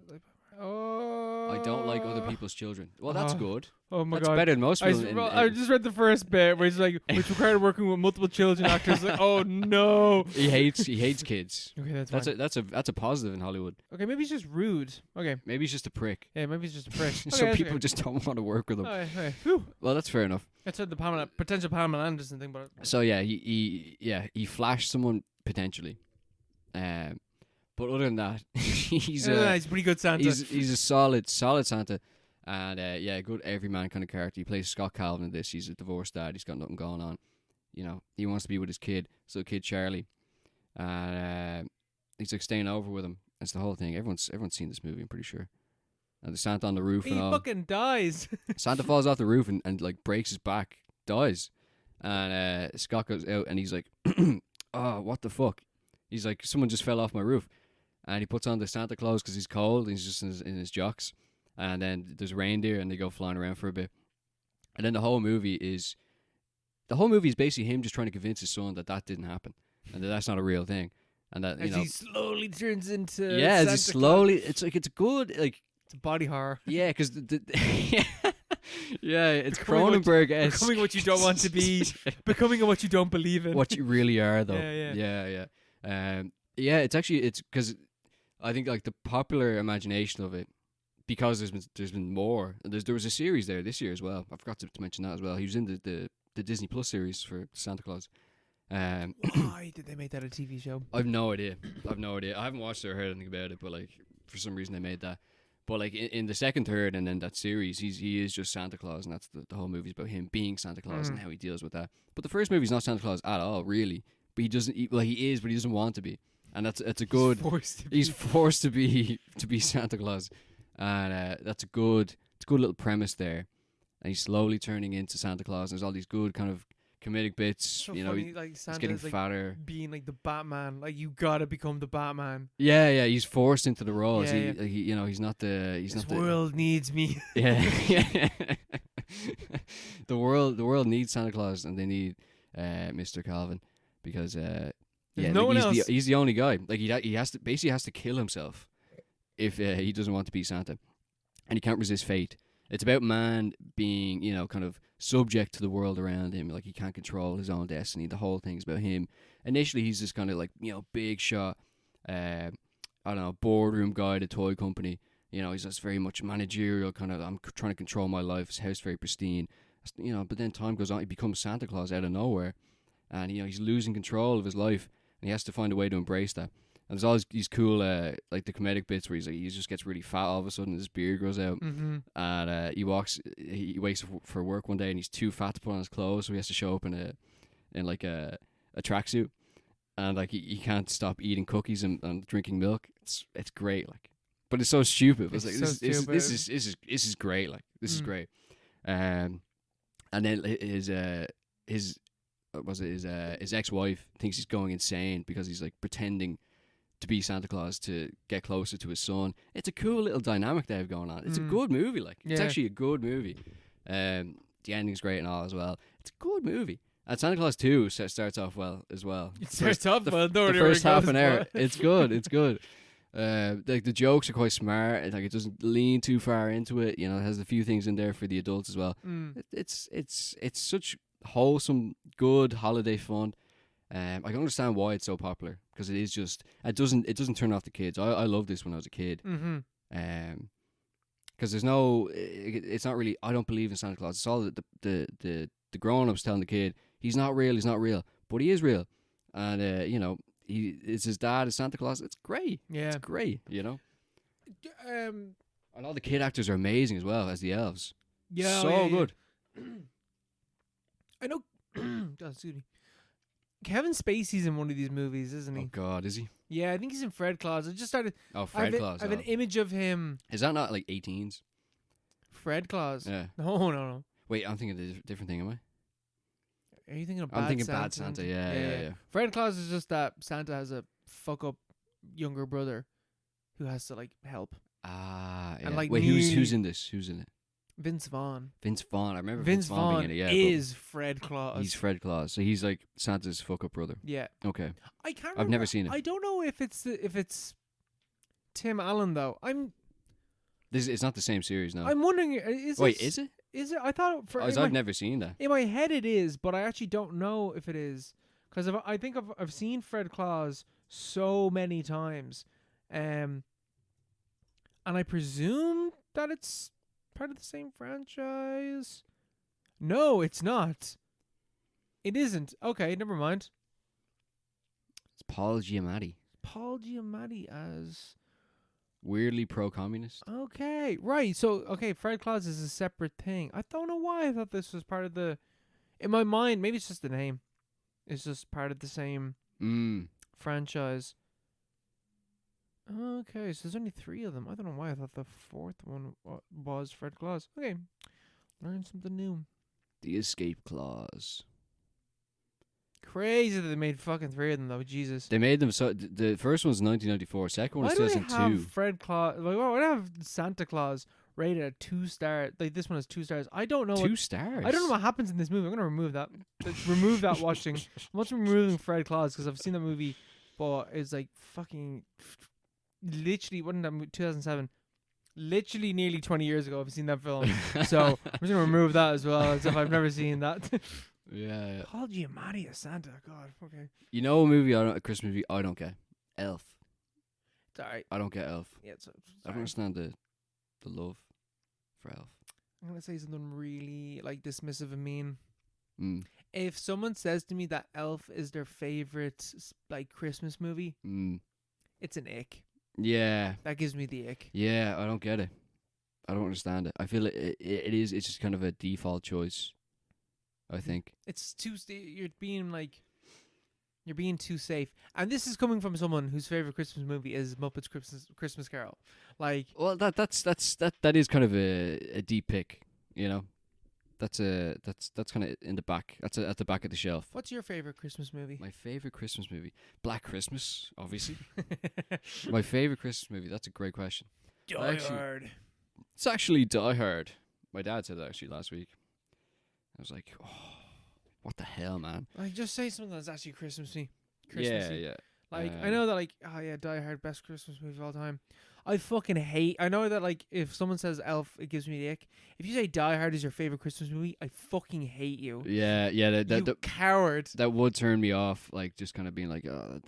Oh, I don't like other people's children. Well, that's good. Oh my that's God, better than most I films. just read the first bit where it's like, which required working with multiple children actors. Like, oh no, he hates kids. Okay, that's a positive in Hollywood. Okay, maybe he's just rude. Okay, maybe he's just a prick. Yeah, maybe he's just a prick. Some people just don't want to work with him. Okay. Well, that's fair enough. I said the potential Pamela Anderson thing, but so yeah, he flashed someone potentially. But other than that, he's a pretty good Santa. He's a solid Santa, and good everyman kind of character. He plays Scott Calvin in this. He's a divorced dad. He's got nothing going on. You know, he wants to be with his kid. So kid Charlie, and he's like staying over with him. That's the whole thing. Everyone's seen this movie, I'm pretty sure. And the Santa on the roof and all. He fucking dies. Santa falls off the roof and like breaks his back, dies, and Scott goes out and he's like, oh, what the fuck? He's like, someone just fell off my roof. And he puts on the Santa Claus because he's cold. And he's just in his jocks. And then there's reindeer and they go flying around for a bit. And then the whole movie is basically him just trying to convince his son that didn't happen. And that's not a real thing. And that, As he slowly turns into as Santa he slowly, Claus. it's a good, like... It's a body horror. Yeah, because it's Becoming Cronenberg-esque. Becoming what you don't want to be. Becoming what you don't believe in. What you really are, though. Yeah. It's because I think like the popular imagination of it, because there's been more. There was a series there this year as well. I forgot to mention that as well. He was in the Disney Plus series for Santa Claus. Why did they make that a TV show? I've no idea. I haven't watched it or heard anything about it, but like for some reason they made that. But like in the second, third, and then that series, he is just Santa Claus, and that's the whole movie's about him being Santa Claus and how he deals with that. But the first movie's not Santa Claus at all, really. But he doesn't. He is, but he doesn't want to be, and it's a good. He's forced to be Santa Claus, and that's a good little premise there. And he's slowly turning into Santa Claus. And there's all these good kind of comedic bits. So you know, funny, like he's getting fatter. Being like the Batman, like you gotta become the Batman. Yeah, he's forced into the role. Yeah, He's not the. This world needs me. Yeah. The world needs Santa Claus, and they need Mr. Calvin because no one else. He's the only guy. Like he has to kill himself if he doesn't want to be Santa, and he can't resist fate. It's about man being, kind of subject to the world around him. Like he can't control his own destiny. The whole thing's about him. Initially, he's this kind of like, big shot, boardroom guy at a toy company. He's just very much managerial, kind of, I'm trying to control my life. His house very pristine. But then time goes on. He becomes Santa Claus out of nowhere. And, he's losing control of his life. And he has to find a way to embrace that. And there's all these cool, like the comedic bits where he just gets really fat all of a sudden. His beard grows out, and he wakes up for work one day and he's too fat to put on his clothes, so he has to show up in a tracksuit, and like he can't stop eating cookies and drinking milk. It's great, like, but it's so stupid. It's like this is great, like this is great. And then his ex-wife thinks he's going insane because he's like pretending to be Santa Claus to get closer to his son. It's a cool little dynamic they have going on. It's a good movie, like it's actually a good movie. The ending's great and all as well. It's a good movie. And Santa Claus 2 starts off well as well. It starts off well. The first half an hour, it's good. It's good. Like the jokes are quite smart. Like it doesn't lean too far into it. It has a few things in there for the adults as well. It's such wholesome, good holiday fun. I can understand why it's so popular because it doesn't turn off the kids. I loved this when I was a kid. Because it's not really. I don't believe in Santa Claus. It's all the grown ups telling the kid he's not real, but he is real, and it's his dad is Santa Claus. It's great. Yeah, it's great. And all the kid actors are amazing as well as the elves. Yeah, good. I know. Excuse me. Kevin Spacey's in one of these movies, isn't he? Oh God, is he? Yeah, I think he's in Fred Claus. I just started. Oh, Fred Claus. I have an image of him. Is that not like 18s? Fred Claus. Yeah. No. Wait, I'm thinking of a different thing, am I? Are you thinking of I'm thinking Bad Santa. Yeah. Fred Claus is just that Santa has a fuck up younger brother who has to like help. Ah, yeah. And like, wait, who's in this? Who's in it? Vince Vaughn. I remember Vince Vaughn being in it. Yeah, is Fred Claus. He's Fred Claus, so he's like Santa's fuck up brother. Yeah. Okay. I can't. Remember. I've never seen it. I don't know if it's Tim Allen though. It's not the same series now. I'm wondering. Is it? Is it? I thought I've never seen that. In my head, it is, but I actually don't know if it is because I think I've seen Fred Claus so many times, and I presume that it's part of the same franchise. No, it's not. It isn't. Okay, never mind. It's Paul Giamatti. Paul Giamatti as weirdly pro-communist. Okay, right. So, Fred Claus is a separate thing. I don't know why I thought this was part of the. In my mind, maybe it's just the name. It's just part of the same franchise. Okay, so there's only 3 of them. I don't know why I thought the 4th one was Fred Claus. Okay, learn something new. The Escape Clause. Crazy that they made fucking 3 of them though. Jesus. They made them so. The first one's 1994. Second one Why is do they 2002. have Fred Claus? Like, why do they have Santa Claus rated at 2 stars? Like this one has 2 stars. I don't know. 2 stars. I don't know what happens in this movie. I'm gonna remove that. Remove that watching. I'm also removing Fred Claus because I've seen that movie, but it's like fucking literally. Wasn't that movie 2007? Literally nearly 20 years ago. I've seen that film, so I'm just gonna remove that as well, as if I've never seen that. Yeah. Paul Giamatti as Santa. God. Okay. You know a Christmas movie I don't get? Elf. It's alright. I don't get Elf. Yeah, it's I don't understand the love for Elf. I'm gonna say something really like dismissive and mean. Mm. If someone says to me that Elf is their favorite like Christmas movie, it's an ick. Yeah. That gives me the ick. Yeah, I don't get it. I don't understand it. I feel it is. It's just kind of a default choice. I think It's you're being too safe, and this is coming from someone whose favorite Christmas movie is Muppets Christmas Carol. Like, well, that is kind of a deep pick. You know, that's kind of in the back. That's at the back of the shelf. what's your favorite Christmas movie? My favorite Christmas movie, Black Christmas, obviously. My favorite Christmas movie. That's a great question. Die Hard. It's actually Die Hard. My dad said that actually last week. I was like, oh, what the hell, man? Like, just say something that's actually Christmassy. Yeah. Like, I know that, like, oh yeah, Die Hard, best Christmas movie of all time. I fucking hate. I know that, like, if someone says Elf, it gives me the ick. If you say Die Hard is your favorite Christmas movie, I fucking hate you. Yeah. You coward. That would turn me off. Like, just kind of being like, oh,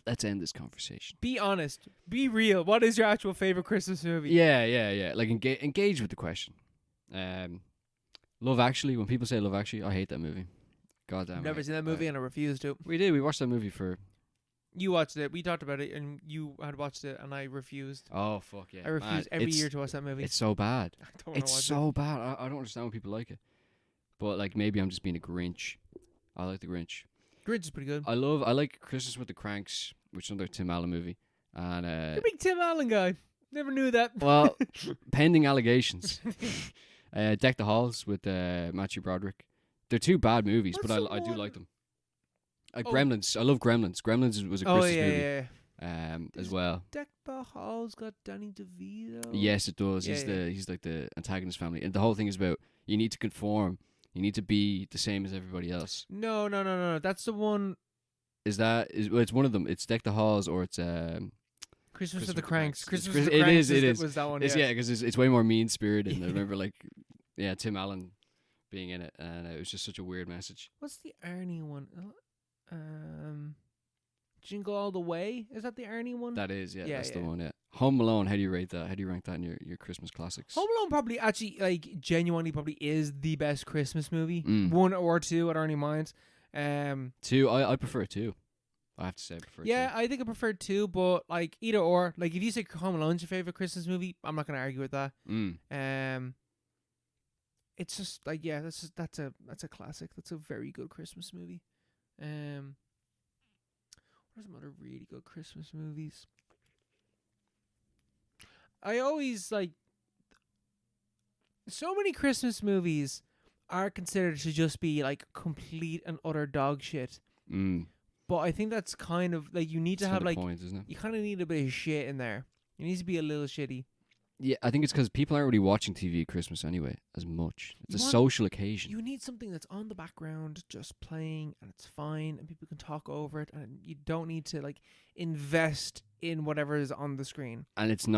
let's end this conversation. Be honest. Be real. What is your actual favorite Christmas movie? Yeah. Like, engage with the question. Love Actually. When people say Love Actually, I hate that movie. Goddamn. Never seen that movie and I refuse to. We did. We watched that movie for. You watched it. We talked about it, and you had watched it, and I refused. Oh fuck yeah! I refuse every year to watch that movie. It's so bad. I don't want to watch It's so bad. I don't understand when people like it. But like maybe I'm just being a Grinch. I like the Grinch. Grinch is pretty good. I like Christmas with the Cranks, which is another Tim Allen movie. And You're a big Tim Allen guy. Never knew that. Well, pending allegations. Deck the Halls with Matthew Broderick. They're 2 bad movies, but I do like them. Gremlins. I love Gremlins. Gremlins was a Christmas movie. As well. Deck the Halls got Danny DeVito. Yes, it does. He's like the antagonist family, and the whole thing is about you need to conform. You need to be the same as everybody else. No. That's the one. Well, it's one of them. It's Deck the Halls or it's Christmas with the Cranks. Christmas with the Cranks. It is. Was that one? Yeah, because it's way more mean spirited. And I remember Tim Allen being in it, and it was just such a weird message. What's the Arnie one? Jingle All the Way? Is that the Arnie one? That is, that's the one. Yeah. Home Alone. How do you rate that? How do you rank that in your Christmas classics? Home Alone probably actually genuinely probably is the best Christmas movie. 1 or 2, I don't really mind. 2, I prefer 2. I have to say I prefer 2. Yeah, I think I prefer 2, but like either or. Like if you say Home Alone's your favorite Christmas movie, I'm not gonna argue with that. It's just like that's a classic. That's a very good Christmas movie. What are some other really good Christmas movies? I always so many Christmas movies are considered to just be like complete and utter dog shit. But I think that's kind of like you need to have like point, isn't it? You kind of need a bit of shit in there. It needs to be a little shitty. Yeah, I think it's because people aren't really watching TV at Christmas anyway as much. It's a social occasion. You need something that's on the background, just playing, and it's fine, and people can talk over it, and you don't need to like invest in whatever is on the screen. And it's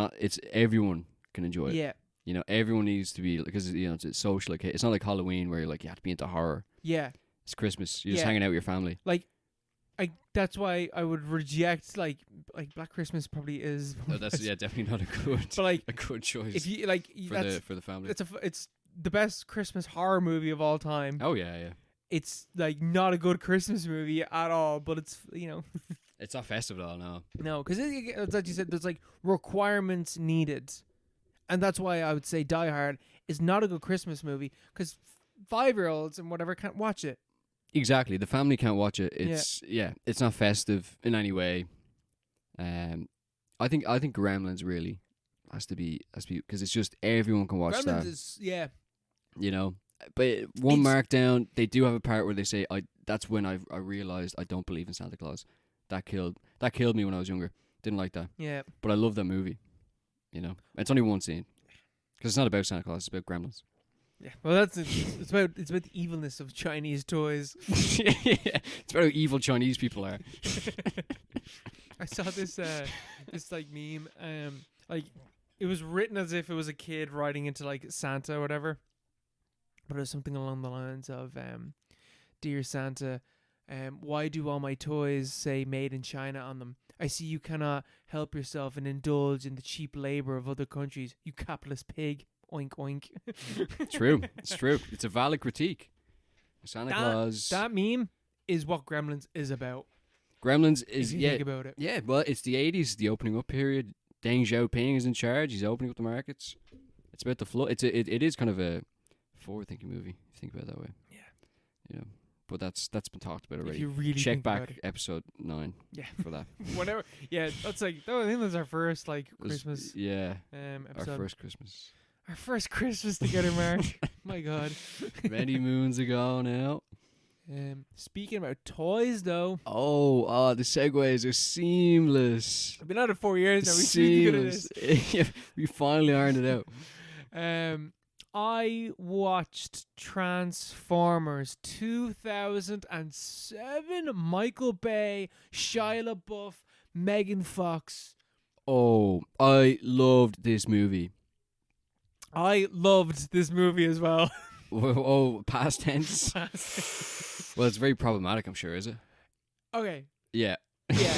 everyone can enjoy it. Yeah. You know, everyone needs to be, because it's a social occasion. It's not like Halloween where you're like you have to be into horror. Yeah. It's Christmas. You're just hanging out with your family. Like, that's why I would reject like Black Christmas probably is. No, that's definitely not a good. But like a good choice. If you for the family, it's the best Christmas horror movie of all time. Oh yeah. It's like not a good Christmas movie at all, but it's it's not festive at all. No, because as you said, there's like requirements needed, and that's why I would say Die Hard is not a good Christmas movie because 5-year-olds and whatever can't watch it. Exactly, the family can't watch it. It's not festive in any way. I think Gremlins really has to be because it's just everyone can watch that. Gremlins is You know, but one markdown, they do have a part where they say that's when I realized I don't believe in Santa Claus. That killed me when I was younger. Didn't like that. Yeah. But I love that movie. You know, it's only one scene because it's not about Santa Claus. It's about gremlins. Yeah. Well, it's about the evilness of Chinese toys. Yeah, it's about how evil Chinese people are. I saw this this like meme. Like it was written as if it was a kid writing into like Santa or whatever, but it was something along the lines of, "Dear Santa, why do all my toys say made in China on them? I see you cannot help yourself and indulge in the cheap labor of other countries. You capitalist pig. Oink oink." True. It's true. It's a valid critique. Santa Claus. That meme is what Gremlins is about. Gremlins is, if you think about it. Yeah, well, it's the 80s, the opening up period. Deng Xiaoping is in charge. He's opening up the markets. It's about the flow. It is kind of a forward-thinking movie, if you think about it that way. Yeah. You know, but that's been talked about already. If you really check think back about it. episode 9 for that. Whatever. Yeah, that's like, I think that's our first like Christmas Yeah. episode. Our first Christmas. Our first Christmas together, Mark. My God. Many moons ago now. Speaking about toys, though. Oh, the segues are seamless. I've been out of 4 years now. We're really good at this. Yeah, we finally ironed it out. I watched Transformers 2007. Michael Bay, Shia LaBeouf, Megan Fox. Oh, I loved this movie. I loved this movie as well. Oh, past tense. Well, it's very problematic, I'm sure, is it? Okay. Yeah. Yeah.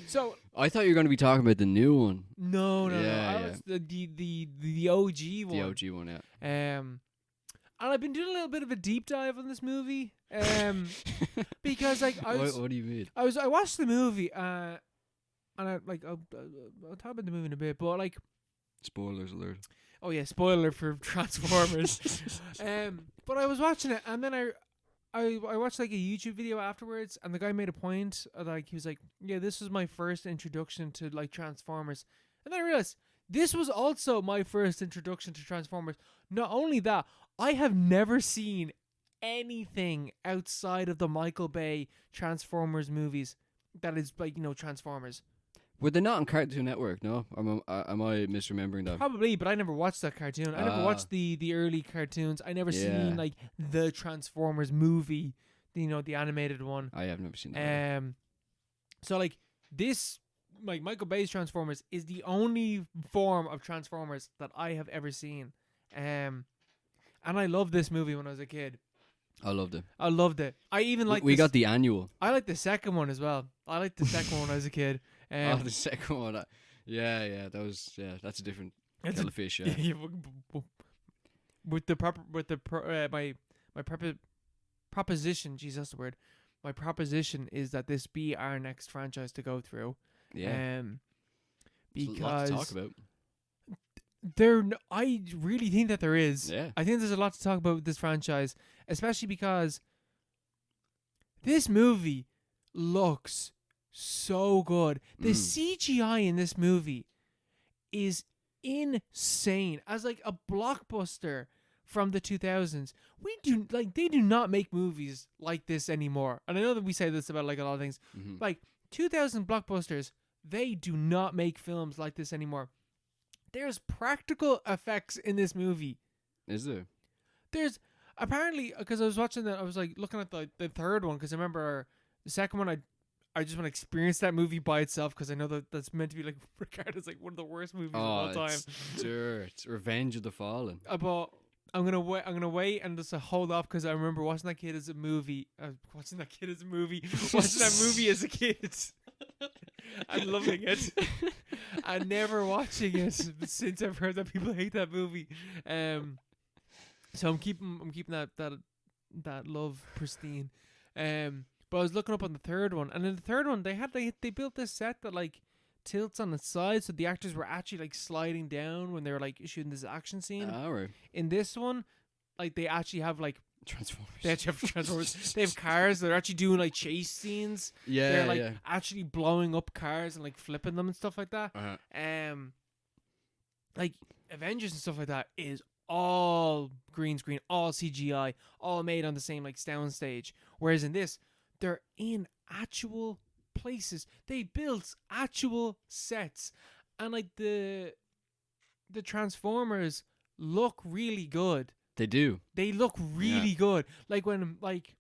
So I thought you were going to be talking about the new one. No. Yeah, I was the OG one. The OG one, yeah. And I've been doing a little bit of a deep dive on this movie. Because like what do you mean? I watched the movie and I'll talk about the movie in a bit, but like spoilers alert. Oh yeah, spoiler for Transformers. But I was watching it and then I watched like a YouTube video afterwards, and the guy made a point like he was like, "Yeah, this was my first introduction to like Transformers," and then I realized this was also my first introduction to Transformers. Not only that, I have never seen anything outside of the Michael Bay Transformers movies that is like, you know, Transformers. Were they not on Cartoon Network? No, am I misremembering that? Probably, but I never watched that cartoon. I never watched the early cartoons. I never seen like the Transformers movie, you know, the animated one. I have never seen that. So like this, like Michael Bay's Transformers is the only form of Transformers that I have ever seen. And I loved this movie when I was a kid. I loved it. I even like. We got the annual. I like the second one as well. I liked the second one when I was a kid. The second one. That's a different kettle of fish. Yeah. Proposition. Jesus, that's the word. My proposition is that this be our next franchise to go through. Yeah. Because there's a lot to talk about. I really think that there is. Yeah. I think there's a lot to talk about with this franchise, especially because this movie looks so good. The CGI in this movie is insane. As like a blockbuster from the 2000s, they do not make movies like this anymore. And I know that we say this about like a lot of things. Like 2000 blockbusters, they do not make films like this anymore. There's practical effects in this movie. Is there? There's apparently, because I was watching that, I was like looking at the third one, because I remember the second one, I just want to experience that movie by itself, because I know that that's meant to be like regarded as like one of the worst movies of all time. It's Revenge of the Fallen. But I'm gonna wait and just hold off, because I remember watching that movie as a kid. And loving it, and never watching it since I've heard that people hate that movie. So I'm keeping that love pristine. But I was looking up on the third one, and in the third one they built this set that like tilts on its side, so the actors were actually like sliding down when they were like shooting this action scene. Right. In this one, like they actually have like Transformers. They actually have Transformers. They have cars. They're actually doing like chase scenes. Yeah, they're like actually blowing up cars and like flipping them and stuff like that. Uh-huh. Like Avengers and stuff like that is all green screen, all CGI, all made on the same like sound stage. Whereas in this, they're in actual places. They built actual sets, and like the Transformers look really good. They do. They look really good. Like when like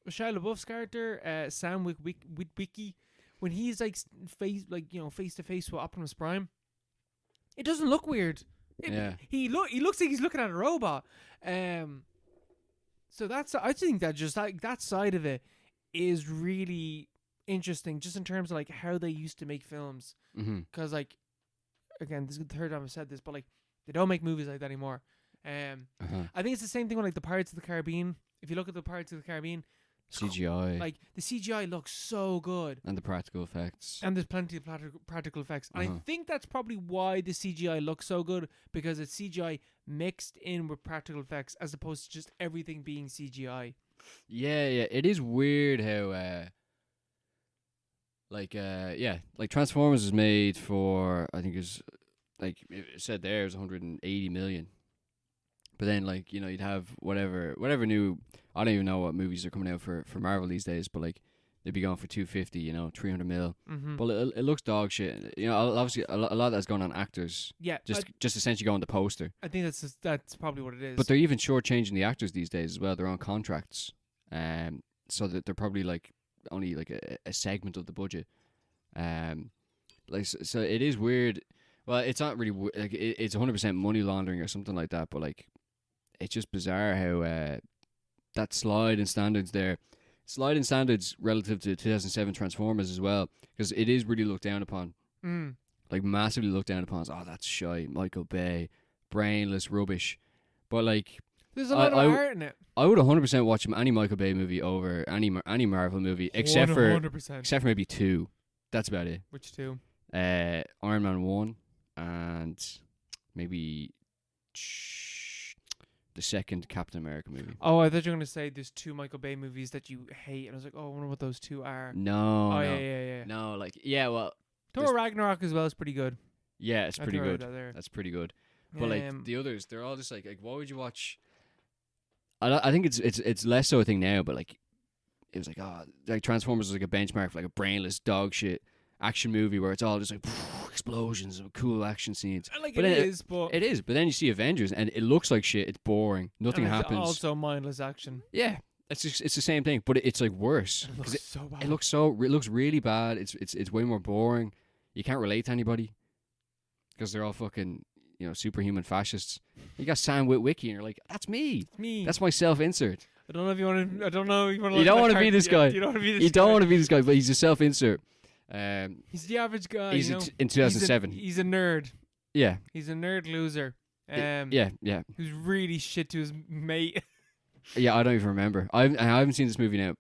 Shia LaBeouf's character, Sam Witwicky, when he's like face to face with Optimus Prime, it doesn't look weird. He looks like he's looking at a robot. So I think that just like that side of it is really interesting, just in terms of like how they used to make films. Because like, again, this is the third time I've said this, but like they don't make movies like that anymore. I think it's the same thing with like the Pirates of the Caribbean. If you look at the Pirates of the Caribbean, CGI, like the CGI looks so good, and the practical effects, and there's plenty of practical effects. And I think that's probably why the CGI looks so good, because it's CGI mixed in with practical effects as opposed to just everything being CGI. Yeah, it is weird how like Transformers is made for, I think it's like it said there, it was 180 million. But then, like, you know, you'd have whatever new, I don't even know what movies are coming out for Marvel these days, but like they'd be going for 250, you know, 300 mil. But it looks dog shit. You know, obviously a lot of that's going on actors. Yeah, just essentially going on the poster. I think that's probably what it is. But they're even shortchanging the actors these days as well. They're on contracts, so that they're probably like only like a segment of the budget. Like so it is weird. Well, it's not really like it's 100% money laundering or something like that. But like, it's just bizarre how that slide in standards relative to 2007 Transformers as well, because it is really looked down upon, like massively looked down upon. Oh, that's shy, Michael Bay, brainless rubbish. But like, there's a lot of art in it. I would 100% watch any Michael Bay movie over any Marvel movie, except for maybe two. That's about it. Which two? Iron Man 1 and maybe the second Captain America movie. Oh, I thought you were going to say there's two Michael Bay movies that you hate, and I was like, oh, I wonder what those two are. No. Yeah. No, like, yeah, well, Thor Ragnarok as well is pretty good. Yeah, it's pretty good. That's pretty good. But like the others, they're all just like why would you watch? I think it's less so a thing now, but like it was like Transformers was like a benchmark for like a brainless dog shit action movie where it's all just like explosions and cool action scenes. Like but it is. But then you see Avengers and it looks like shit. It's boring. Nothing happens. Also mindless action. Yeah, it's the same thing, but it's like worse. It looks so bad. It looks really bad. It's way more boring. You can't relate to anybody because they're all fucking, you know, superhuman fascists. You got Sam Witwicky and you're like, that's me. It's me. That's my self-insert. I don't know if you want to. I don't know if you want to. You don't want to be this guy. You don't want to be this guy. You don't want to be this guy, but he's a self-insert. He's the average guy. He's you know? in 2007. He's a nerd. Yeah. He's a nerd loser. Yeah. Who's really shit to his mate. Yeah, I don't even remember. I haven't seen this movie now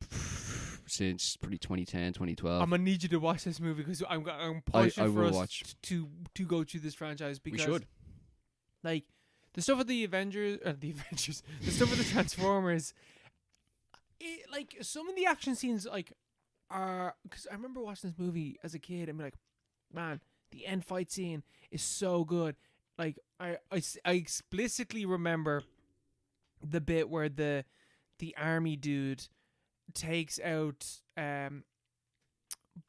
since pretty 2010, 2012. I'm gonna need you to watch this movie because I'm pushing for us to go through this franchise, because we should. Like the stuff with the Avengers, the stuff with the Transformers. Like some of the action scenes, like are, because I remember watching this movie as a kid and be like, man, the end fight scene is so good. Like I explicitly remember the bit where the army dude takes out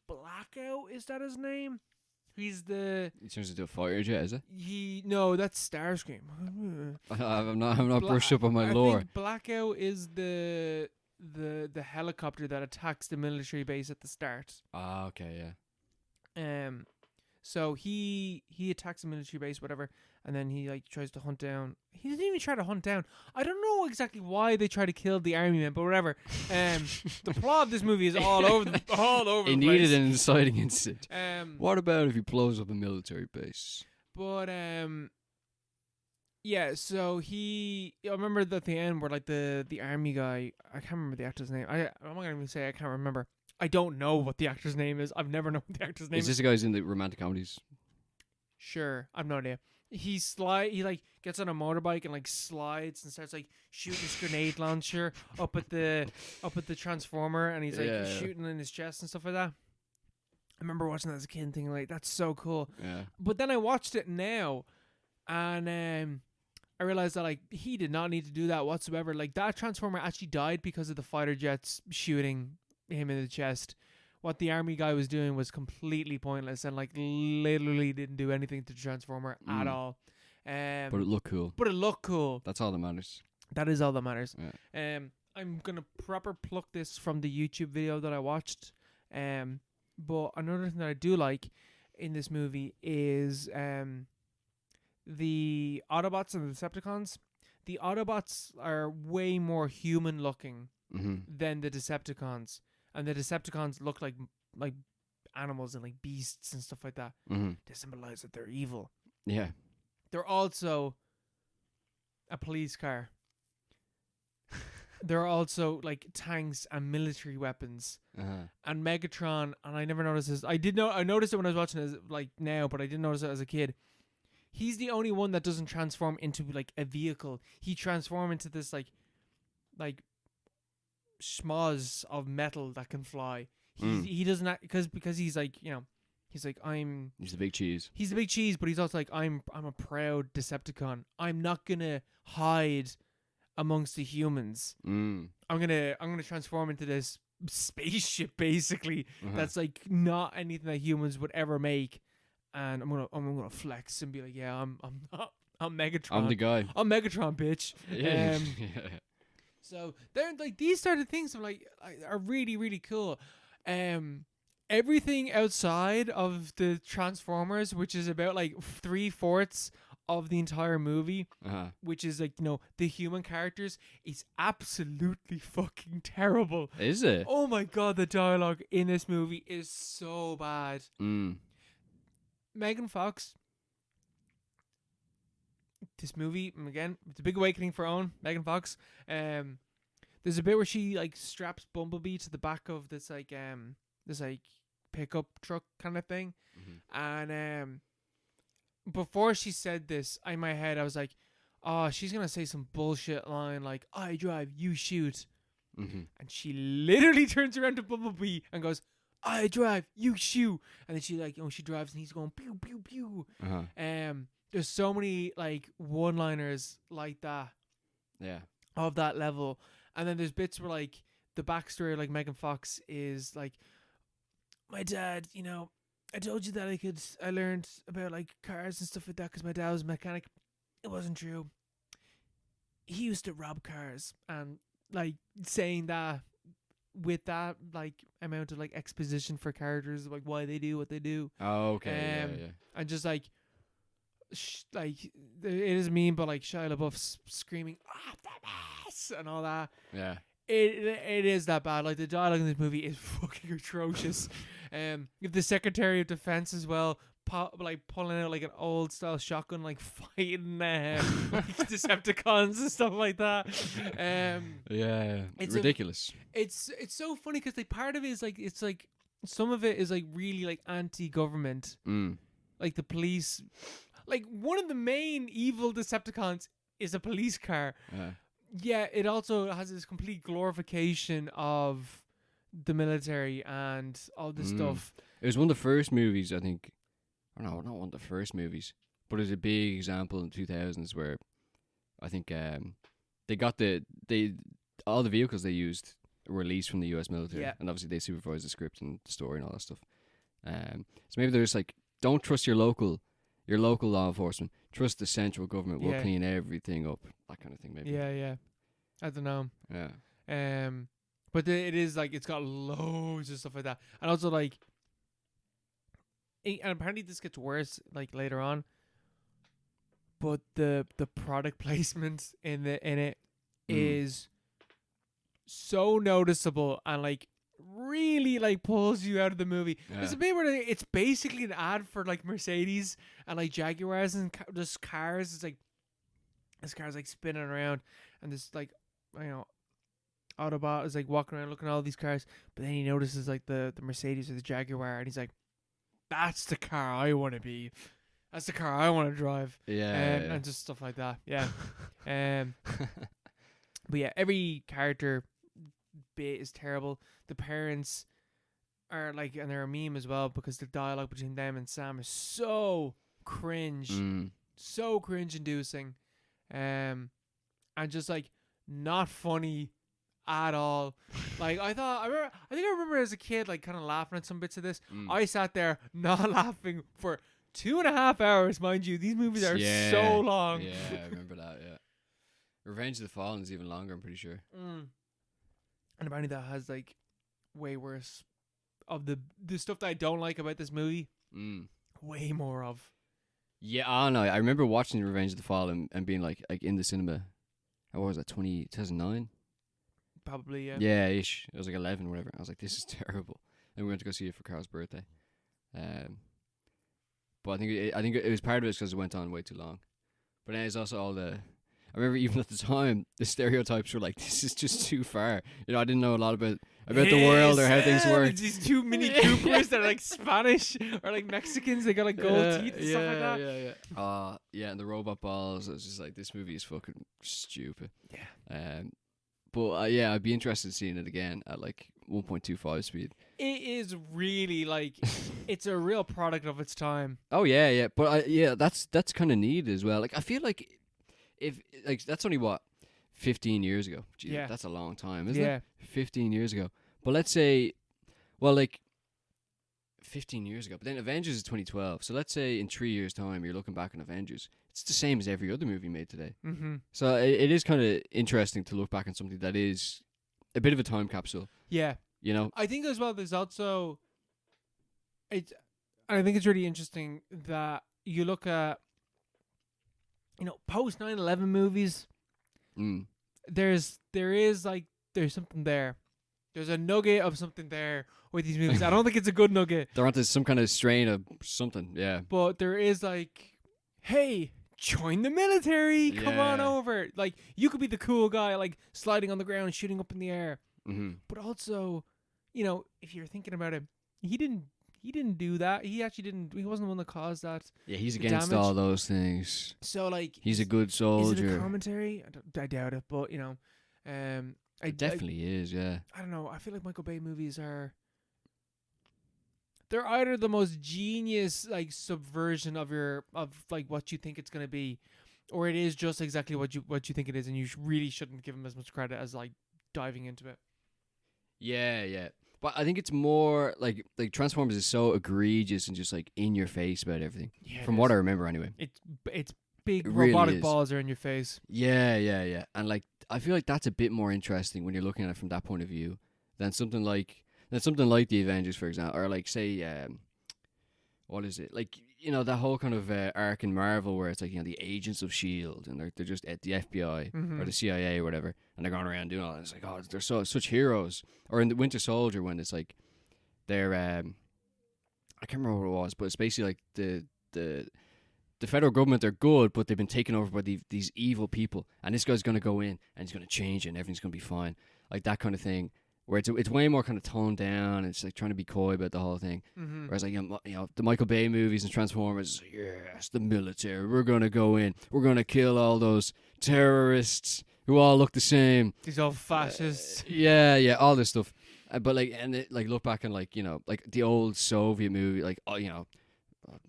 Blackout, is that his name? He's the. He turns into a fighter jet, is it? No, that's Starscream. I'm not brushed up on my lore. I think Blackout is the helicopter that attacks the military base at the start. Ah, okay, yeah. So he attacks the military base, whatever, and then he like tries to hunt down. He doesn't even try to hunt down. I don't know exactly why they try to kill the army men, but whatever. The plot of this movie is all over the place. He needed an inciting incident. What about if he blows up a military base? But yeah. So I remember that at the end where like the army guy, I can't remember the actor's name. I'm not gonna even say I can't remember. I don't know what the actor's name is. I've never known what the actor's name is. Is this the guy who's in the romantic comedies? Sure, I've no idea. He like gets on a motorbike and like slides and starts like shooting his grenade launcher up at the transformer, and he's like shooting in his chest and stuff like that. I remember watching that as a kid and thinking like, that's so cool. Yeah. But then I watched it now, and I realized that like he did not need to do that whatsoever. Like that Transformer actually died because of the fighter jets shooting him in the chest. What the army guy was doing was completely pointless and like literally didn't do anything to the Transformer at all. But it looked cool. But it looked cool. That's all that matters. That is all that matters. Yeah. I'm gonna proper pluck this from the YouTube video that I watched. But another thing that I do like in this movie is the Autobots and the Decepticons. The Autobots are way more human looking than the Decepticons, and the Decepticons look like animals and like beasts and stuff like that. They symbolize that they're evil. Yeah. They're also a police car. There are also like tanks and military weapons. And Megatron, and I never noticed this. I noticed it when I was watching it like now, but I didn't notice it as a kid. He's the only one that doesn't transform into like a vehicle. He transforms into this like schmoz of metal that can fly. He doesn't because he's like, you know, he's like he's the big cheese. He's the big cheese, but he's also like I'm a proud Decepticon. I'm not gonna hide amongst the humans. I'm gonna transform into this spaceship basically that's like not anything that humans would ever make, and I'm gonna flex and be like, yeah, I'm Megatron. I'm the guy. I'm Megatron, bitch. Yeah. So they're like these sort of things are really really cool. Everything outside of the Transformers, which is about like 3/4 of the entire movie, which is like, you know, the human characters, is absolutely fucking terrible. Is it? Oh my god, the dialogue in this movie is so bad. Megan Fox. This movie, again, it's a big awakening for Owen, Megan Fox. There's a bit where she like straps Bumblebee to the back of this pickup truck kind of thing, and before she said this, in my head I was like, oh, she's gonna say some bullshit line like, I drive, you shoot. And she literally turns around to Bumblebee and goes, I drive, you shoot. And then she like, she drives and he's going pew pew pew. There's so many like one-liners like that. Yeah. Of that level. And then there's bits where like the backstory of like Megan Fox is like, my dad, you know, I told you that I learned about like cars and stuff like that because my dad was a mechanic. It wasn't true. He used to rob cars, and like saying that with that like amount of like exposition for characters, like why they do what they do. Oh, okay. Yeah. And just like, like it is mean, but like Shia LaBeouf screaming Optimus and all that. Yeah. It is that bad. Like the dialogue in this movie is fucking atrocious. You have the Secretary of Defense as well, like pulling out like an old style shotgun, like fighting like Decepticons and stuff like that. Yeah, it's ridiculous. It's so funny because like part of it is like it's like some of it is like really like anti-government, like the police. Like one of the main evil Decepticons is a police car. Yeah, it also has this complete glorification of the military and all this stuff. It was one of the first movies, I think. I don't know, not one of the first movies, but it was a big example in the 2000s where I think they got all the vehicles they used were released from the US military, and obviously they supervised the script and the story and all that stuff. So maybe they're just like, don't trust your local law enforcement. Trust the central government. We'll clean everything up. That kind of thing, maybe. Yeah. I don't know. Yeah. But it is like it's got loads of stuff like that, and also like, and apparently this gets worse like later on. But the product placement in it is so noticeable and like really like pulls you out of the movie. There's a bit where it's basically an ad for like Mercedes and like Jaguars and just cars. It's like this car's like spinning around, and this like, you know, Autobot is like walking around looking at all these cars, but then he notices like the Mercedes or the Jaguar, and he's like, that's the car I want to be. That's the car I want to drive. And just stuff like that. Yeah. But yeah, every character bit is terrible. The parents are like, and they're a meme as well because the dialogue between them and Sam is so cringe. So cringe inducing. and just like not funny at all. Like I think I remember as a kid like kind of laughing at some bits of this. I sat there not laughing for 2.5 hours, mind you. These movies are so long. Yeah, I remember that. Yeah, Revenge of the Fallen is even longer. I'm pretty sure. And apparently that has like way worse of the stuff that I don't like about this movie. Way more of. Yeah, I don't know. I remember watching Revenge of the Fallen and being like in the cinema. What was that? 2009. Probably, yeah. Yeah, ish. It was like 11 or whatever. I was like, this is terrible. And we went to go see it for Carl's birthday. But I think it was part of it because it went on way too long. But then it's also all the... I remember even at the time, the stereotypes were like, this is just too far. You know, I didn't know a lot about the world or how things work. These two Mini Coopers that are like Spanish or like Mexicans. They got like gold teeth and stuff like that. Yeah, and the robot balls. I was just like, this movie is fucking stupid. Yeah. But yeah, I'd be interested in seeing it again at like 1.25 speed. It is really like, it's a real product of its time. Oh yeah. But that's kind of neat as well. Like I feel like if like that's only what 15 years ago. Jeez, yeah, that's a long time, isn't it? 15 years ago. But let's say, well, like 15 years ago. But then Avengers is 2012. So let's say in 3 years' time, you're looking back on Avengers. It's the same as every other movie made today. Mm-hmm. So it is kind of interesting to look back on something that is a bit of a time capsule. Yeah. You know? I think as well, there's also... I think it's really interesting that you look at, you know, post 9/11 movies. There's something there. There's a nugget of something there with these movies. I don't think it's a good nugget. They're onto some kind of strain of something, yeah. But there is like, hey, join the military. Come on over. Like, you could be the cool guy, like sliding on the ground, shooting up in the air. Mm-hmm. But also, you know, if you're thinking about it, he didn't do that. He actually didn't. He wasn't the one that caused that. Yeah, he's against damage. all those things. So like, he's a good soldier. Is it a commentary? I doubt it. But you know, it definitely is. Yeah. I don't know. I feel like Michael Bay movies are. They're either the most genius like subversion of like what you think it's gonna be, or it is just exactly what you think it is, and you really shouldn't give him as much credit as like diving into it. Yeah. But I think it's more like Transformers is so egregious and just like in your face about everything. Yeah, from what I remember, anyway. It's big it robotic really balls are in your face. Yeah. And like I feel like that's a bit more interesting when you're looking at it from that point of view than something like the Avengers, for example, or like say what is it, like, you know, that whole kind of arc in Marvel where it's like, you know, the agents of S.H.I.E.L.D. and they're just at the FBI or the CIA or whatever, and they're going around doing all that. It's like, oh, they're such heroes. Or in the Winter Soldier when it's like they're I can't remember what it was, but it's basically like the federal government, they're good, but they've been taken over by these evil people, and this guy's going to go in and he's going to change it and everything's going to be fine, like that kind of thing. Where it's way more kind of toned down. And it's like trying to be coy about the whole thing. Mm-hmm. Whereas like, you know, the Michael Bay movies and Transformers, yes, the military, we're gonna go in, we're gonna kill all those terrorists who all look the same. These old fascists. Yeah, all this stuff. But like, and it, like look back and like, you know, like the old Soviet movie, like, oh, you know,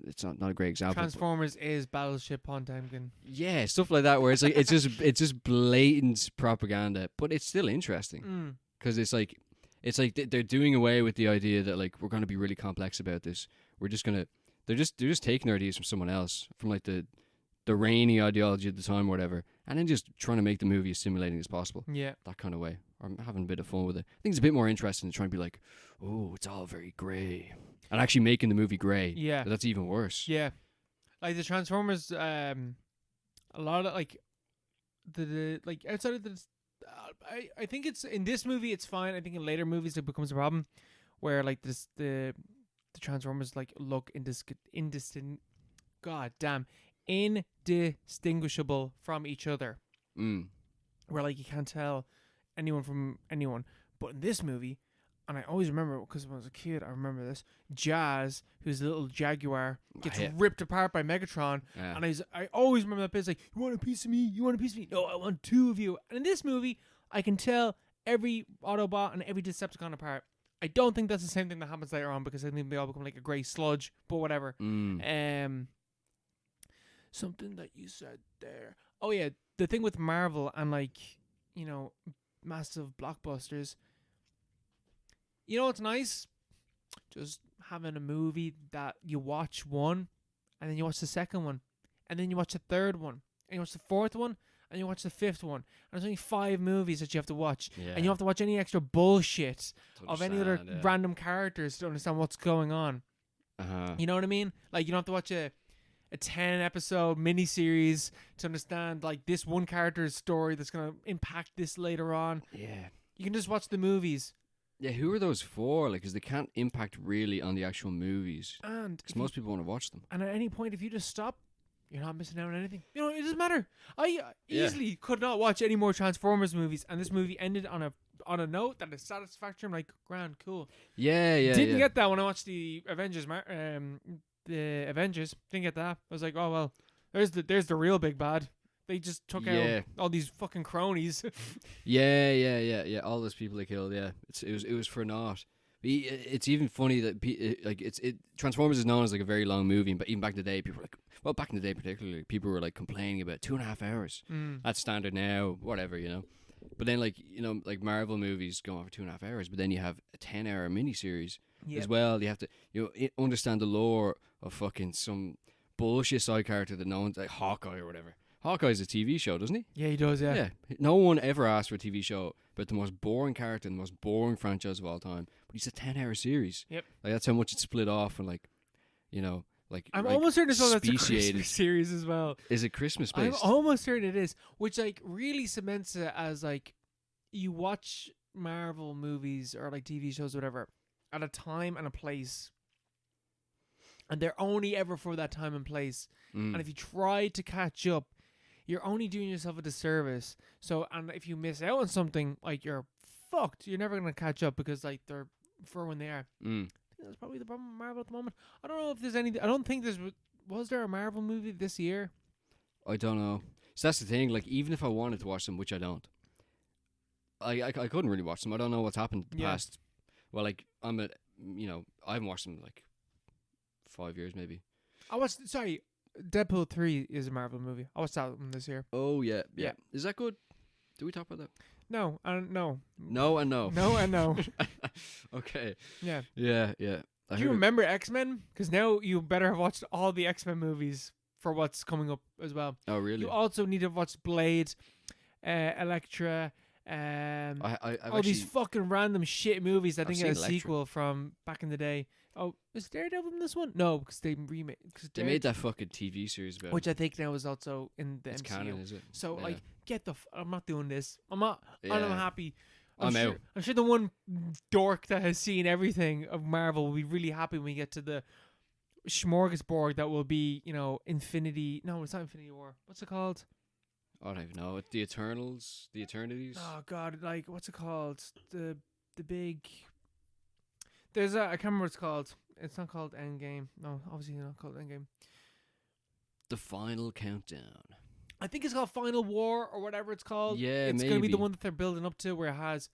it's not a great example. Transformers is Battleship Potemkin. Yeah, stuff like that. Where it's like it's just blatant propaganda, but it's still interesting. Because it's like they're doing away with the idea that like we're going to be really complex about this. We're just gonna they're just taking their ideas from someone else, from like the rainy ideology at the time or whatever, and then just trying to make the movie as stimulating as possible. Yeah, that kind of way. I'm having a bit of fun with it. I think it's a bit more interesting than trying to be like, oh, it's all very grey, and actually making the movie grey. Yeah, that's even worse. Yeah, like the Transformers, a lot of like the like outside of the. I think it's in this movie it's fine. I think in later movies it becomes a problem where like the Transformers like look indistinguishable from each other. Where like you can't tell anyone from anyone. But in this movie, and I always remember because when I was a kid, I remember this, Jazz, who's a little Jaguar, gets ripped apart by Megatron, and I always remember that bit. It's like, you want a piece of me? You want a piece of me? No, I want two of you. And in this movie, I can tell every Autobot and every Decepticon apart. I don't think that's the same thing that happens later on because I think they all become like a grey sludge, but whatever. Something that you said there. Oh yeah, the thing with Marvel and like, massive blockbusters. You know what's nice? Just having a movie that you watch one, and then you watch the second one, and then you watch the third one, and you watch the fourth one, and you watch the fifth one. And there's only 5 movies that you have to watch, and you don't have to watch any extra bullshit of any other random characters to understand what's going on. You know what I mean? Like, you don't have to watch a 10-episode miniseries to understand like this one character's story that's gonna impact this later on. Yeah, you can just watch the movies. Yeah, who are those for? Like, because they can't impact really on the actual movies. And because most people want to watch them. And at any point, if you just stop, you're not missing out on anything. It doesn't matter. I easily could not watch any more Transformers movies, and this movie ended on a note that is satisfactory. I'm like, grand, cool. Yeah. Didn't get that when I watched the Avengers. The Avengers, didn't get that. I was like, oh well, there's the real big bad. They just took out all these fucking cronies. Yeah. All those people they killed. Yeah, it was for naught. It's even funny that Transformers is known as like a very long movie, but even back in the day, people were like, well, back in the day particularly, people were like complaining about 2.5 hours. That's standard now, whatever, But then like Marvel movies go on for 2.5 hours, but then you have a 10-hour miniseries as well. You have to understand the lore of fucking some bullshit side character that no one's like Hawkeye or whatever. Hawkeye's a TV show, doesn't he? Yeah, he does, yeah. No one ever asked for a TV show about the most boring character and the most boring franchise of all time. But he's a 10-hour series. Yep. Like, that's how much it's split off and I'm almost certain that's a Christmas series as well. Is it Christmas based? I'm almost certain it is. Which, like, really cements it as, like, you watch Marvel movies or, like, TV shows or whatever at a time and a place. And they're only ever for that time and place. And if you try to catch up, you're only doing yourself a disservice. So, and if you miss out on something, like, you're fucked. You're never going to catch up because, like, they're for when they are. I think that's probably the problem with Marvel at the moment. I don't know if there's any... I don't think there's... Was there a Marvel movie this year? I don't know. So that's the thing. Like, even if I wanted to watch them, which I don't, I couldn't really watch them. I don't know what's happened past... Well, like, I haven't watched them in, like, 5 years, maybe. Deadpool 3 is a Marvel movie. I watched that one this year. Oh, yeah. Is that good? Did we talk about that? No. No. No and no. No and no. Okay. Yeah. Yeah. Do you remember X-Men? Because now you better have watched all the X-Men movies for what's coming up as well. Oh, really? You also need to watch Blade, Elektra, all these fucking random shit movies that didn't get a sequel from back in the day. Oh, is Daredevil in this one? No, because they remade. They made that fucking TV series about which I think now is also in the MCU. Canon, is it? So, like, I'm not doing this. I'm not. I'm happy. I'm out. I'm sure the one dork that has seen everything of Marvel will be really happy when we get to the smorgasbord that will be, Infinity. No, it's not Infinity War. What's it called? I don't even know. The Eternals, the Eternities. Oh God! Like, what's it called? The big. There's I can't remember what it's called. It's not called Endgame. No, obviously not called Endgame. The Final Countdown. I think it's called Final War or whatever it's called. Yeah, it's going to be the one that they're building up to, where it has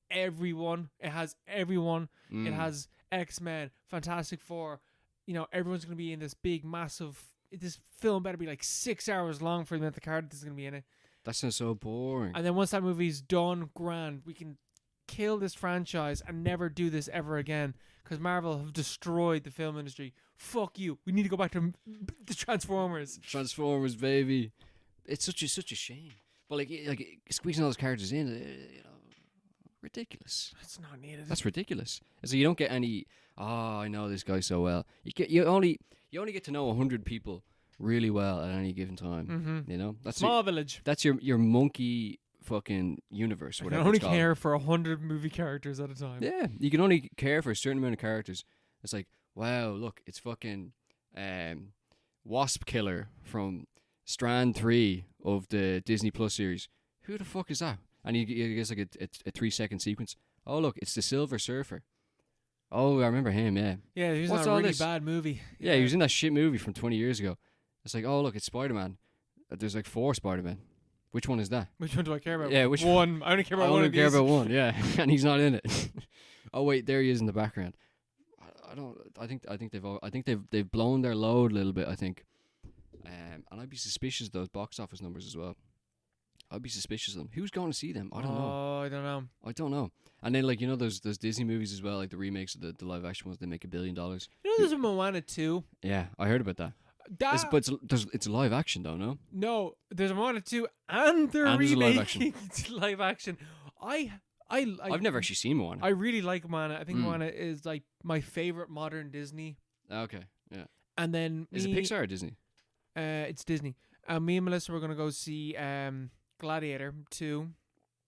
everyone. It has everyone. It has X-Men, Fantastic Four. Everyone's going to be in this big, massive. This film better be like 6 hours long for the amount of characters going to be in it. That sounds so boring. And then once that movie's done, grand, we can kill this franchise and never do this ever again, because Marvel have destroyed the film industry. Fuck you. We need to go back to the Transformers. Transformers, baby. It's such a shame. But like squeezing all those characters in, ridiculous. That's not needed. That's ridiculous. So you don't get any. Oh, I know this guy so well. You only get to know 100 people really well at any given time. Mm-hmm. That's small village. That's your monkey fucking universe. I can only care for 100 movie characters at a time. Yeah, you can only care for a certain amount of characters. It's like, wow, look, it's fucking Wasp Killer from Strand 3 of the Disney Plus series. Who the fuck is that? And you get like a 3-second sequence. Oh, look, it's the Silver Surfer. Oh, I remember him, yeah. Yeah, he was in a really bad movie. Yeah, he was in that shit movie from 20 years ago. It's like, oh, look, it's Spider-Man. There's like 4 Spider-Man. Which one is that? Which one do I care about? Yeah, which one? I only care about one. I only care about one, yeah. And he's not in it. Oh wait, there he is in the background. I think they've blown their load a little bit, I think. And I'd be suspicious of those box office numbers as well. I'd be suspicious of them. Who's going to see them? I don't know. Oh, I don't know. And then, like, you know, those Disney movies as well, like the remakes of the live action ones, they make $1 billion. You know, there's a Moana 2. Yeah, I heard about that. It's live action though, no? No, there's a Moana 2 and they're And there's a live remaking live action. I've never actually seen Moana. I really like Moana. I think Moana is like my favorite modern Disney. Okay, yeah. And then Is it Pixar or Disney? It's Disney. Me and Melissa were gonna go see Gladiator 2,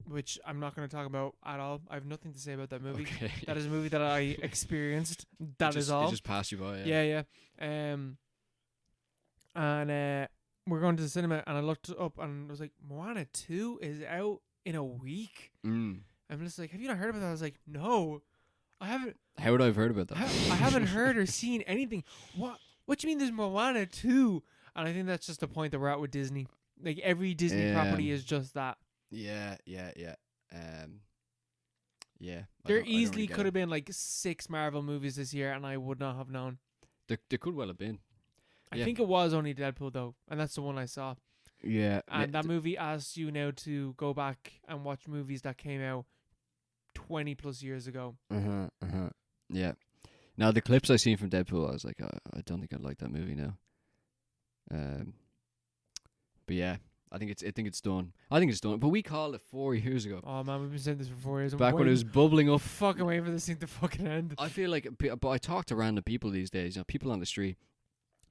which I'm not gonna talk about at all. I have nothing to say about that movie. Okay. That is a movie that I experienced. That is all. It just passed you by. Yeah. And we're going to the cinema, and I looked up, and I was like, Moana 2 is out in a week? I'm just like, have you not heard about that? I was like, no, I haven't. How would I have heard about that? I haven't heard or seen anything. What do you mean there's Moana 2? And I think that's just the point that we're at with Disney. Like, every Disney property is just that. Yeah. There easily could have been like 6 Marvel movies this year, and I would not have known. There could well have been. I think it was only Deadpool, though, and that's the one I saw. Yeah. And that movie asks you now to go back and watch movies that came out 20 plus years ago. Yeah. Now, the clips I seen from Deadpool, I was like, I don't think I'd like that movie now. But yeah, I think it's done. But we called it 4 years ago. Oh man, we've been saying this for 4 years. Back when it was bubbling up. Fucking waiting for this thing to fucking end. I feel like, but I talk to random people these days, people on the street,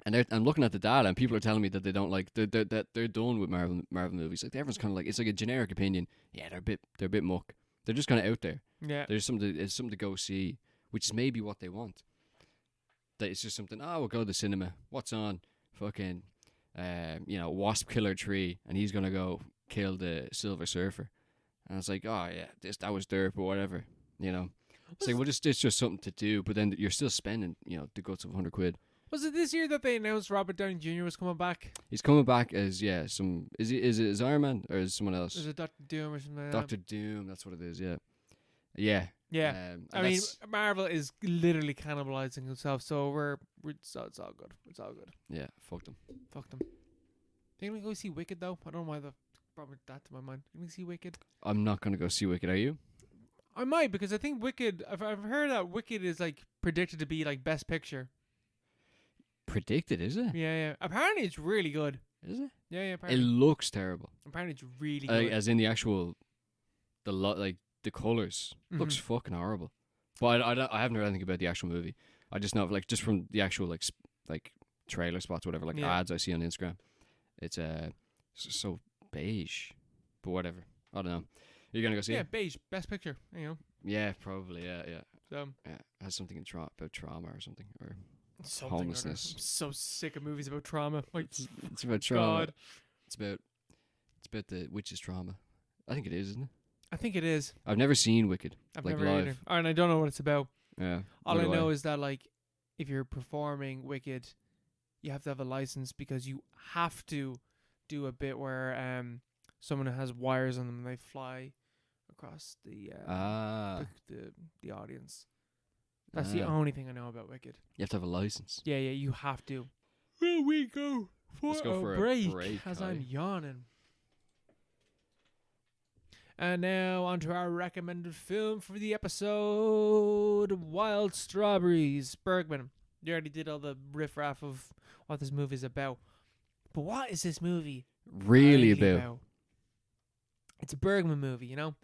and I'm looking at the data, and people are telling me that they don't like, they're done with Marvel movies. Like, everyone's kind of like, it's like a generic opinion. Yeah, they're a bit muck. They're just kind of out there. Yeah, there's something to go see, which is maybe what they want. That it's just something. Oh, we'll go to the cinema. What's on? Fucking, Wasp Killer 3, and he's gonna go kill the Silver Surfer. And I was like, oh yeah, that was derp or whatever. It's like, well, it's just something to do. But then you're still spending, the guts of £100. Was it this year that they announced Robert Downey Jr. was coming back? He's coming back as is it Iron Man or is someone else? Is it Dr. Doom or something like Dr. Doom, that's what it is. Yeah. I mean, Marvel is literally cannibalizing itself, so it's all good. It's all good. Yeah, fuck them. Think we go see Wicked though? I don't know why the brought that to my mind. Think we see Wicked? I'm not gonna go see Wicked. Are you? I might, because I think Wicked. I've heard that Wicked is like predicted to be like Best Picture. Predicted, is it? Yeah. Apparently, it's really good. Is it? Yeah. It Apparently, looks terrible. it's really good. As in the actual, the colors looks fucking horrible. But I haven't heard anything about the actual movie. I just know, like, just from the actual like trailer spots, whatever, like ads I see on Instagram. It's so beige, but whatever. I don't know. You're gonna go see it? Yeah, beige, Best Picture. Yeah, probably. Yeah. So yeah, has something about trauma or something or something homelessness. I'm so sick of movies about trauma. Like, it's about trauma. God. It's about the witch's trauma. I think it is, isn't it? I think it is. I've never seen Wicked. I've like never live. either. And I don't know what it's about. Yeah. All I know is that, like, if you're performing Wicked, you have to have a license, because you have to do a bit where someone has wires on them and they fly across the audience. That's the only thing I know about Wicked. You have to have a license. Yeah, you have to. Will we go for Let's go for a break as Kai. I'm yawning. And now on to our recommended film for the episode, Wild Strawberries. Bergman, you already did all the riff-raff of what this movie is about. But what is this movie really about? It's a Bergman movie, you know?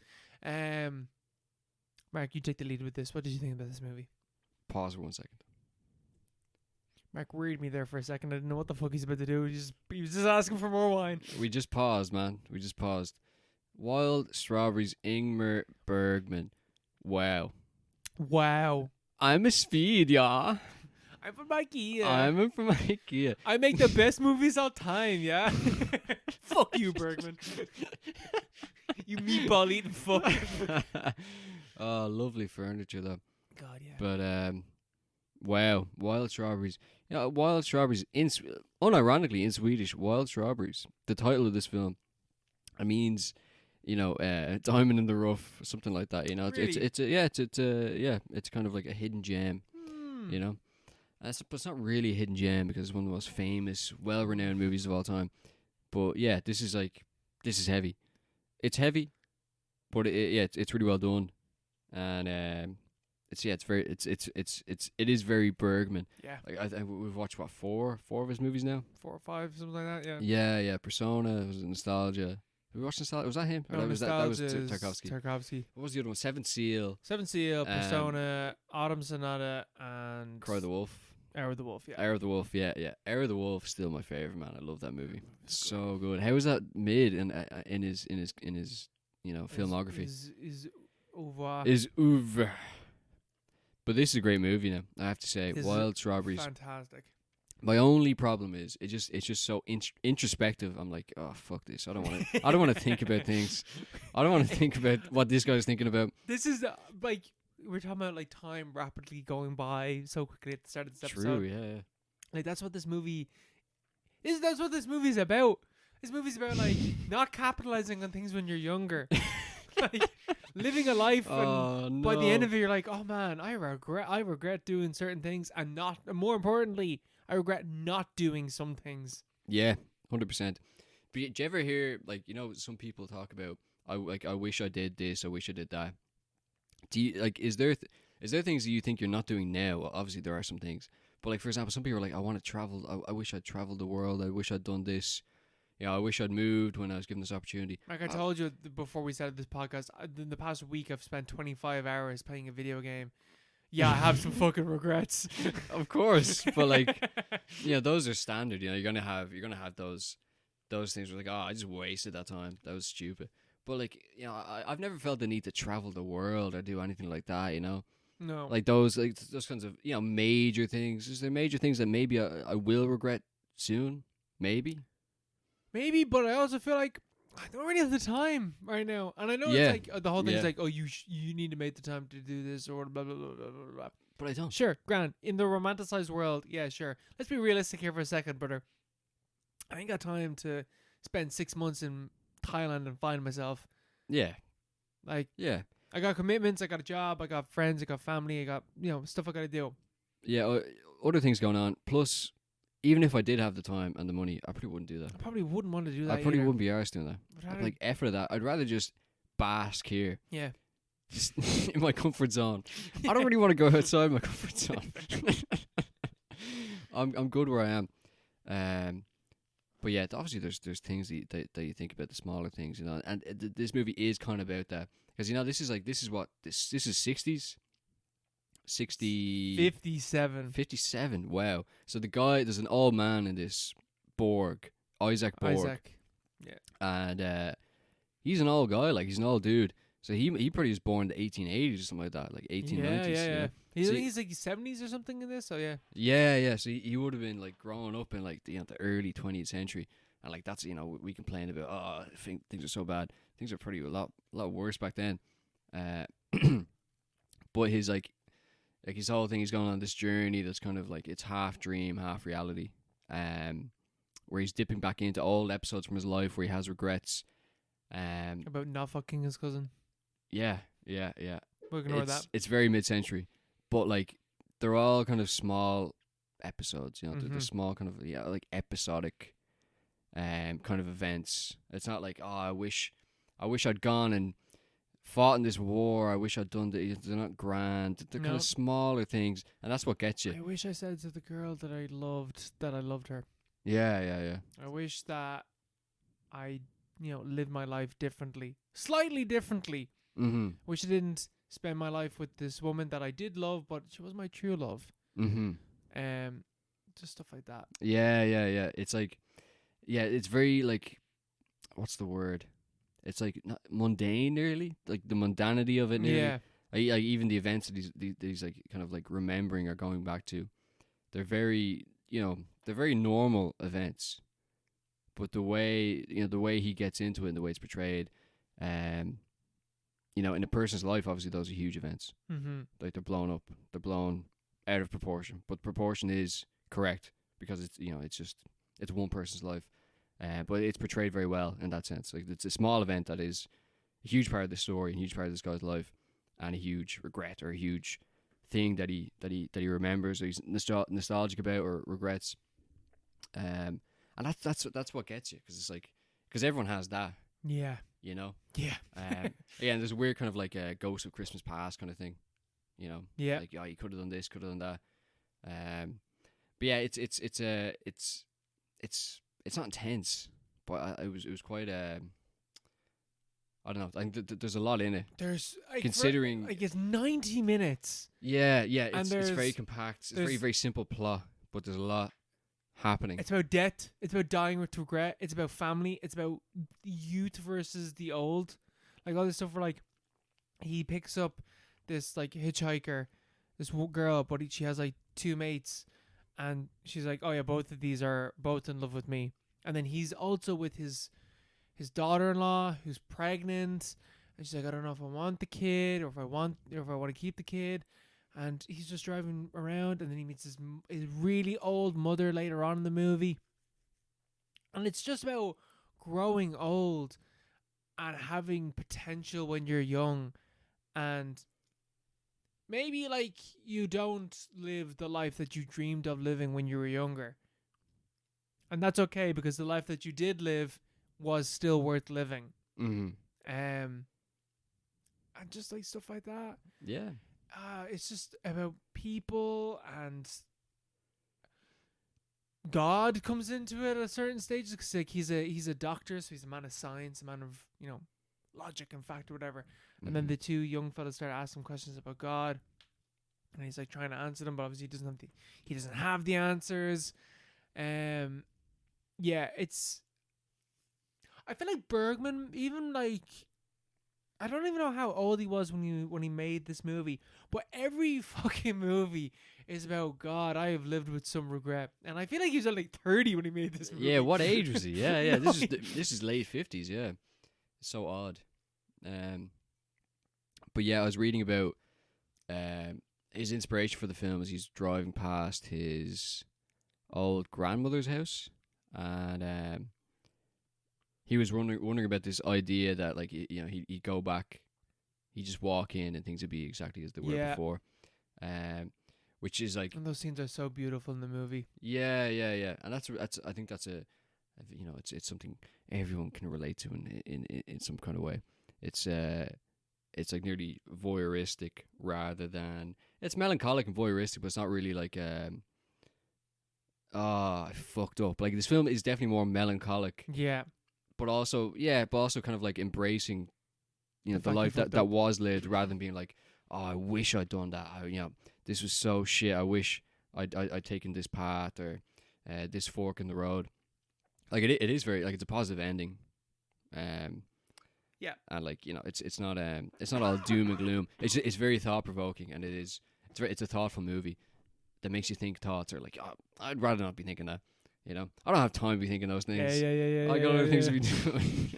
Mark, you take the lead with this. What did you think about this movie? Pause for 1 second. Mark read me there for a second. I didn't know what the fuck he's about to do. He was just asking for more wine. We just paused, man. We just paused. Wild Strawberries, Ingmar Bergman. Wow. I'm a speed, yeah. I'm from IKEA. I'm from IKEA. I make the best movies all time, yeah? Fuck you, Bergman. You meatball eating fuck. Oh, lovely furniture, though. God, yeah. But, wow. Wild Strawberries. Wild Strawberries, unironically, in Swedish, Wild Strawberries. The title of this film, it means, diamond in the rough, something like that. Really? It's kind of like a hidden gem. But it's not really a hidden gem because it's one of the most famous, well-renowned movies of all time. But yeah, this is heavy. It's heavy, but it's really well done, and it is very Bergman. Yeah. Like we've watched four of his movies now. 4 or 5, something like that. Yeah. Persona, was Nostalgia. Have we watched Nostalgia? Was that him? Or No, that was Nostalgia is Tarkovsky. Tarkovsky. What was the other one? Seventh Seal. Seventh Seal, Persona, Autumn Sonata, and Cry of the Wolf. Hour of the Wolf. Yeah. Hour of the Wolf. Yeah. Hour of the Wolf still my favorite, man. I love that movie. So good. How was that made in his filmography? Is over. Is over. But this is a great movie now, I have to say. This Wild Strawberries. Fantastic. My only problem is it's just so introspective. I'm like, oh fuck this. I don't want to think about things. I don't want to think about what this guy's thinking about. This is like we're talking about like time rapidly going by so quickly at the start of this episode. True, yeah. Like that's what this movie is. That's what this movie's about. This movie's about like not capitalizing on things when you're younger. Like living a life and by the end of it you're like, oh man, I regret doing certain things and more importantly, I regret not doing some things. Yeah, 100%. But do you ever hear, like, some people talk about, I wish I did this, I wish I did that. Do you, like, is there things that you think you're not doing now? Well, obviously there are some things. But like, for example, some people are like, I want to travel, I wish I'd traveled the world, I wish I'd done this. I wish I'd moved when I was given this opportunity. Like I told you before we started this podcast, in the past week I've spent 25 hours playing a video game. Yeah, I have some fucking regrets. Of course, but like, those are standard. You're gonna have those things where like, oh, I just wasted that time. That was stupid. But like, I've never felt the need to travel the world or do anything like that. No. Like those kinds of major things. Is there major things that maybe I will regret soon? Maybe, but I also feel like I don't really have the time right now, and I know it's like the whole thing is like, oh, you need to make the time to do this or blah blah blah blah blah blah. But I don't. Sure, grand. In the romanticized world, yeah, sure. Let's be realistic here for a second, brother. I ain't got time to spend 6 months in Thailand and find myself. Yeah. Like, yeah. I got commitments. I got a job. I got friends. I got family. I got stuff I gotta do. Yeah, other things going on. Plus, even if I did have the time and the money, I probably wouldn't do that. I probably wouldn't want to do that. I probably wouldn't be arsed doing that. I'd like effort of that. I'd rather just bask here. Yeah. Just in my comfort zone. I don't really want to go outside my comfort zone. I'm good where I am. But yeah, obviously there's things that you think about, the smaller things, and this movie is kind of about that, because this is 60s. 57. Wow. So there's an old man in this Borg, Isaac Borg. Yeah. And he's an old guy, like he's an old dude. So he probably was born in the 1880s or something like that, like 1890s. Yeah. He's like 70s or something in this, so yeah. Yeah. So he would have been like growing up in like the early 20th century, and like that's we complain about, I think things are so bad. Things are pretty a lot worse back then. But his his whole thing, he's going on this journey that's kind of like, it's half dream, half reality, where he's dipping back into old episodes from his life where he has regrets. About not fucking his cousin. Yeah. We'll ignore that. It's very mid-century, but like they're all kind of small episodes, they're small kind of like episodic kind of events. It's not like, oh, I wish I'd gone and fought in this war, I wish I'd done they're not grand. They're kind of smaller things, and that's what gets you. I wish I said to the girl that I loved her. Yeah. I wish that I lived my life differently, slightly differently. Mm-hmm. Wish I didn't spend my life with this woman that I did love, but she was my true love. Mm-hmm. Just stuff like that. Yeah. It's like, it's very like, what's the word? It's like not mundane, nearly, like the mundanity of it. Nearly. Yeah. Like even the events that these like kind of like remembering or going back to, they're very they're very normal events, but the way he gets into it and the way it's portrayed, in a person's life, obviously those are huge events. Mm-hmm. Like they're blown up, they're blown out of proportion, but proportion is correct because it's one person's life. But it's portrayed very well in that sense. Like it's a small event that is a huge part of the story, and a huge part of this guy's life, and a huge regret or a huge thing that he remembers, or he's nostalgic about or regrets. And that's what gets you, because it's like, because everyone has that. Yeah. you know. Yeah. Yeah, and there's a weird kind of like a Ghost of Christmas Past kind of thing, you know. Yeah. Like, oh, you could have done this, could have done that. But yeah, it's not intense, but it was quite I don't know. I think there's a lot in it. There's considering it's 90 minutes. Yeah, And it's very compact. It's very very simple plot, but there's a lot happening. It's about death. It's about dying with regret. It's about family. It's about youth versus the old. Like all this stuff where like he picks up this like hitchhiker, this girl, but she has like two mates, and she's like, oh yeah, both of these are both in love with me. And then he's also with his daughter-in-law who's pregnant, and she's like, I don't know if I want the kid or if I want to keep the kid. And he's just driving around, and then he meets his really old mother later on in the movie. And it's just about growing old and having potential when you're young, and maybe like you don't live the life that you dreamed of living when you were younger. And that's okay, because the life that you did live was still worth living. Mm-hmm. And just like stuff like that. Yeah. It's just about people, and God comes into it at a certain stage. Cause like he's a doctor, so he's a man of science, a man of, you know, logic and fact or whatever. Mm-hmm. And then the two young fellas start asking questions about God, and he's like trying to answer them, but obviously he doesn't have the answers. Yeah, I feel like Bergman, even like, I don't even know how old he was when he made this movie, but every fucking movie is about God. I have lived with some regret, and I feel like he was like 30 when he made this movie. Yeah, what age was he? Yeah. No, this is late 50s. Yeah, it's so odd. But yeah, I was reading about his inspiration for the film as he's driving past his old grandmother's house, and he was wondering about this idea that, like, you know, he'd go back, he'd just walk in and things would be exactly as they were before, which is like, and those scenes are so beautiful in the movie. Yeah, and that's I think that's a, you know, it's something everyone can relate to in some kind of way. It's like nearly voyeuristic rather than, it's melancholic and voyeuristic, but it's not really like I fucked up. Like, this film is definitely more melancholic. Yeah. But also kind of like embracing, you know, the life that was lived, rather than being like, oh, I wish I'd done that. You know, this was so shit. I wish I'd taken this path, or this fork in the road. Like, it is very, like, it's a positive ending. Yeah. And like, you know, it's not all doom and gloom. It's very thought provoking, and it's a thoughtful movie that makes you think thoughts, or like, oh, I'd rather not be thinking that. You know, I don't have time to be thinking those things. Yeah. I got other things to be doing.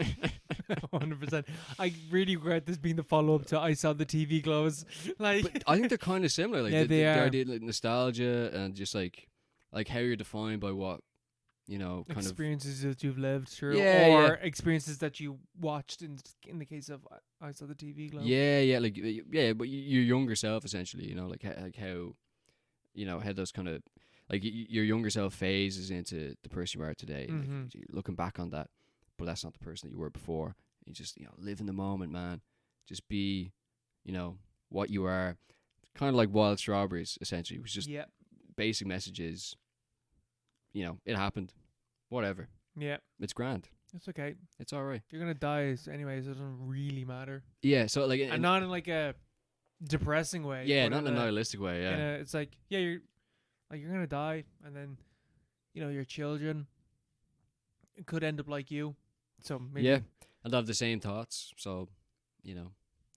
100%. I really regret this being the follow-up to I Saw the TV Close. Like, but I think they're kind of similar. Like, they are. The idea, like, nostalgia, and just like how you're defined by what, you know, kind experiences that you've lived through, experiences that you watched. In the case of I Saw the TV Close. But your younger self, essentially. You know, like how, you know, how those kind of, like, your younger self phases into the person you are today. Mm-hmm. Like, you're looking back on that, but that's not the person that you were before. You just, you know, live in the moment, man. Just be, you know, what you are. Kind of like Wild Strawberries, essentially. It was just basic messages. You know, it happened. Whatever. Yeah. It's grand. It's okay. It's all right. You're gonna die anyways. It doesn't really matter. Yeah. So like, and not in like a depressing way. Yeah, not in a nihilistic way. Yeah. It's like, you're gonna die, and then, you know, your children could end up like you. So maybe. Yeah, and have the same thoughts. So, you know,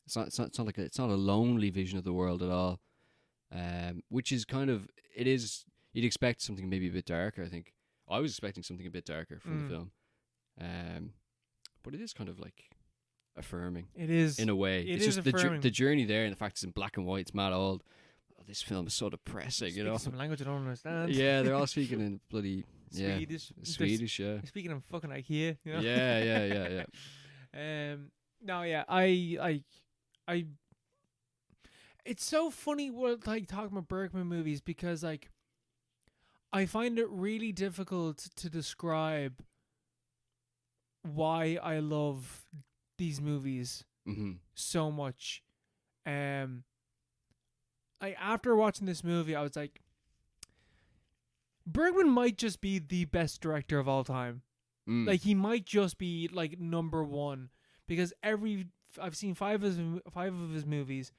it's not a lonely vision of the world at all. Which is kind of, it is. You'd expect something maybe a bit darker. I think I was expecting something a bit darker from the film. But it is kind of like affirming. It is in a way. It's just affirming. The journey there, and the fact it's in black and white. It's mad old. This film is so depressing, you know. Some language I don't understand. Yeah, they're all speaking in bloody Swedish. Yeah, they're speaking in fucking IKEA. You know? Yeah. No, yeah, I. It's so funny, like, talking about Bergman movies, because like, I find it really difficult to describe why I love these movies so much. Like after watching this movie, I was like, Bergman might just be the best director of all time. Like he might just be like number one, because I've seen five of his movies,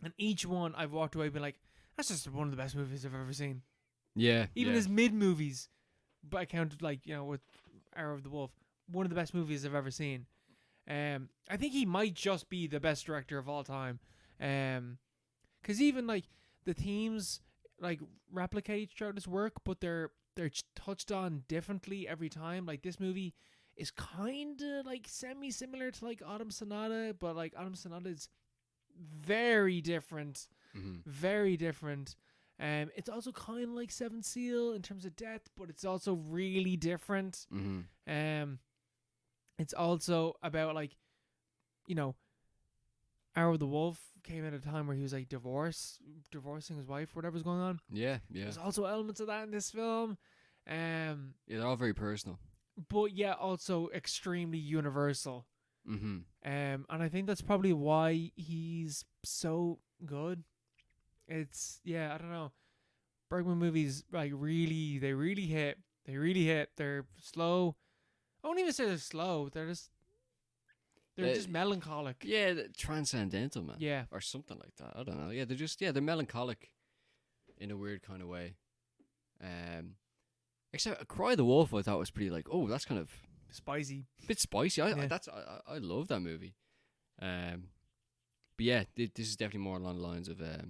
and each one I've walked away being like, that's just one of the best movies I've ever seen. Yeah. Even his mid movies, but I counted like with Hour of the Wolf, one of the best movies I've ever seen. I think he might just be the best director of all time. Because even like the themes like replicate throughout his work, but they're touched on differently every time. Like this movie is kind of like semi-similar to like Autumn Sonata, but like Autumn Sonata is very different. Very different. It's also kind of like Seven Seal in terms of depth, but it's also really different. It's also about like, Hour of the Wolf came at a time where he was like divorcing his wife, whatever's going on. Yeah. There's also elements of that in this film. Yeah, they're all very personal. But yeah, also extremely universal. And I think that's probably why he's so good. It's, I don't know. Bergman movies like they really hit. They're slow. I won't even say they're slow. They're just melancholic. Yeah, transcendental, man. Yeah. Or something like that. I don't know. Yeah, they're melancholic in a weird kind of way. Except Cry of the Wolf, I thought was pretty like, oh, that's kind of spicy. A bit spicy. I love that movie. But yeah, this is definitely more along the lines of the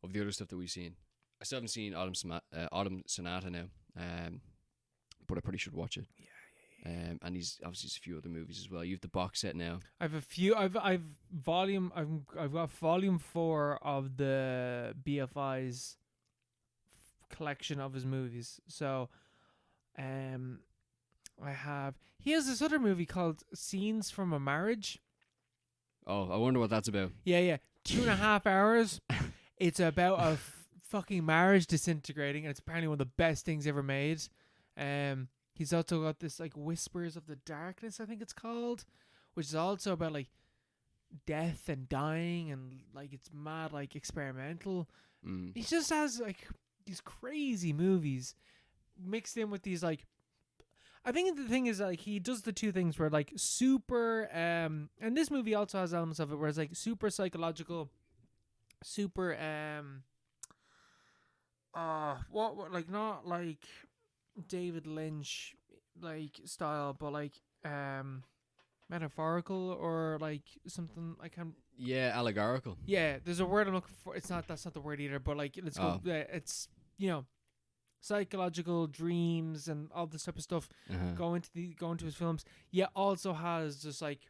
other stuff that we've seen. I still haven't seen Autumn Sonata now, but I probably should watch it. Yeah. And he's obviously a few other movies as well. You have the box set now. I've got volume 4 of the BFI's collection of his movies. So, he has this other movie called Scenes from a Marriage. Oh, I wonder what that's about. Yeah. 2.5 hours. It's about a fucking marriage disintegrating, and it's apparently one of the best things ever made. He's also got this like Whispers of the Darkness, I think it's called, which is also about like death and dying, and like it's mad like experimental. He just has like these crazy movies mixed in with these like, I think the thing is like he does the two things where like super and this movie also has elements of it where it's like super psychological, super what like not like David Lynch like style, but like metaphorical or like something I can. Yeah, allegorical. Yeah, there's a word I'm looking for. That's not the word either. But like, let's go. It's psychological dreams and all this type of stuff go into his films. Yeah, also has just like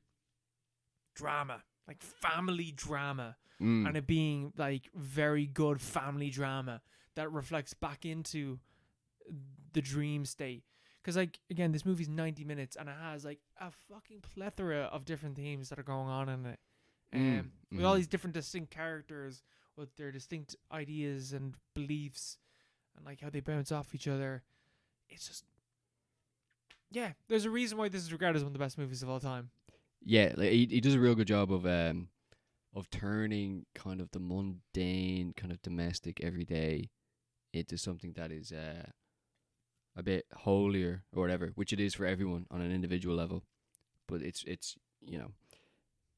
drama, like family drama, and it being like very good family drama that reflects back into the dream state. Because like again, this movie's 90 minutes and it has like a fucking plethora of different themes that are going on in it. With all these different distinct characters with their distinct ideas and beliefs and like how they bounce off each other. It's just, there's a reason why this is regarded as one of the best movies of all time. Yeah, like he does a real good job of turning kind of the mundane, kind of domestic, everyday into something that is a bit holier or whatever, which it is for everyone on an individual level. But it's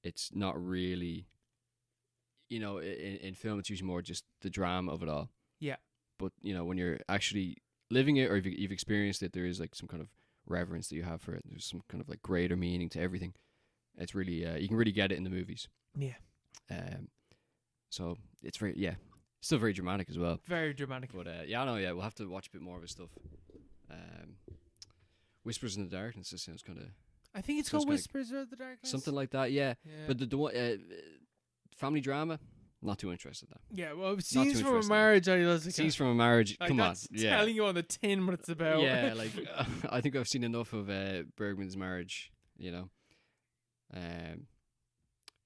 it's not really, in film it's usually more just the drama of it all. Yeah. But when you're actually living it or if you've experienced it, there is like some kind of reverence that you have for it. There's some kind of like greater meaning to everything. It's really you can really get it in the movies. Yeah. So it's very still very dramatic as well. Very dramatic. But we'll have to watch a bit more of his stuff. Whispers in the Darkness. This sounds kind of. I think it's called Whispers of the Darkness. Something like that. Yeah. But the one family drama. Not too interested in that. Yeah, well, Scenes from a Marriage. Scenes from a Marriage. Come on, telling you on the tin what it's about. Yeah, like I think I've seen enough of Bergman's Marriage.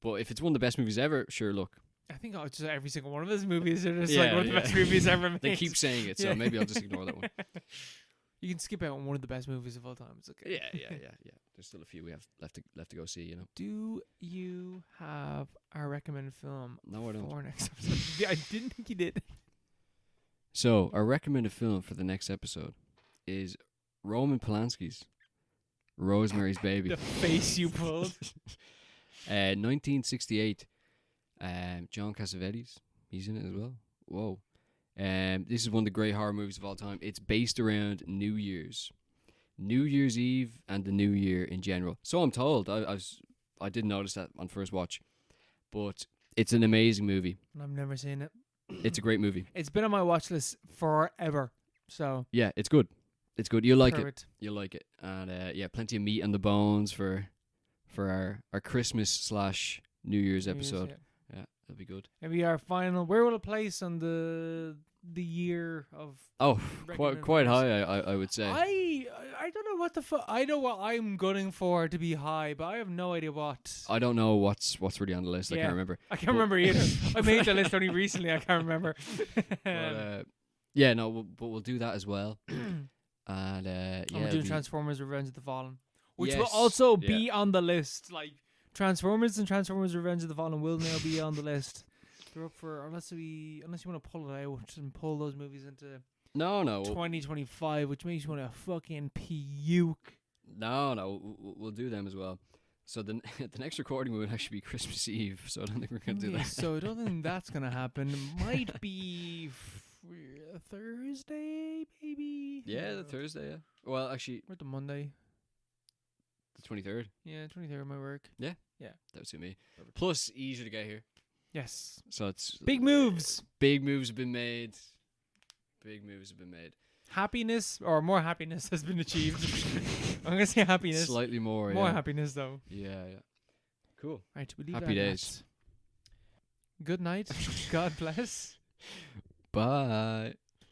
But if it's one of the best movies ever, sure, look. I think just every single one of his movies are just like one of the best movies ever made. They keep saying it, so maybe I'll just ignore that one. You can skip out on one of the best movies of all time. It's okay. Yeah. There's still a few we have left to go see. Do you have our recommended film? No, I don't. For next episode? I didn't think you did. So our recommended film for the next episode is Roman Polanski's Rosemary's Baby. The face you pulled. 1968. John Cassavetes. He's in it as well. Whoa. This is one of the great horror movies of all time. It's based around New Year's Eve and the New Year in general. So I'm told. I didn't notice that on first watch, but it's an amazing movie. I've never seen it. It's a great movie. It's been on my watch list forever. So yeah, it's good. It's good. You'll like perfect. it. You'll like it. And yeah, plenty of meat on the bones for our Christmas / New Year's episode. Yeah, that'll be good. Maybe our final. Where will it place on the year of? Oh, quite high. I would say. I don't know what the fuck. I know what I'm gunning for to be high, but I have no idea what. I don't know what's really on the list. Yeah. I can't remember. I can't remember either. I made the list only recently. I can't remember. But, yeah, no, but we'll do that as well. And yeah, we're doing Transformers: Revenge of the Fallen, which Yes, will also be on the list. Like Transformers and Transformers: Revenge of the Fallen will now be on the list. They're up for unless you want to pull it out and pull those movies into no 2025, which makes you want to fucking puke. No, we'll do them as well. So the next recording would actually be Christmas Eve. So I don't think we're gonna do that. So I don't think that's gonna happen. It might be Thursday, maybe. Yeah, the Thursday. Yeah. Well, actually, or the Monday. The 23rd. Yeah, 23rd might work. Yeah. Yeah, that would suit me. Plus, easier to get here. Yes. So it's big moves. Big moves have been made. Happiness or more happiness has been achieved. I'm gonna say happiness. Slightly more. More happiness though. Yeah. Cool. Right. We'll leave Happy days. Good night. God bless. Bye.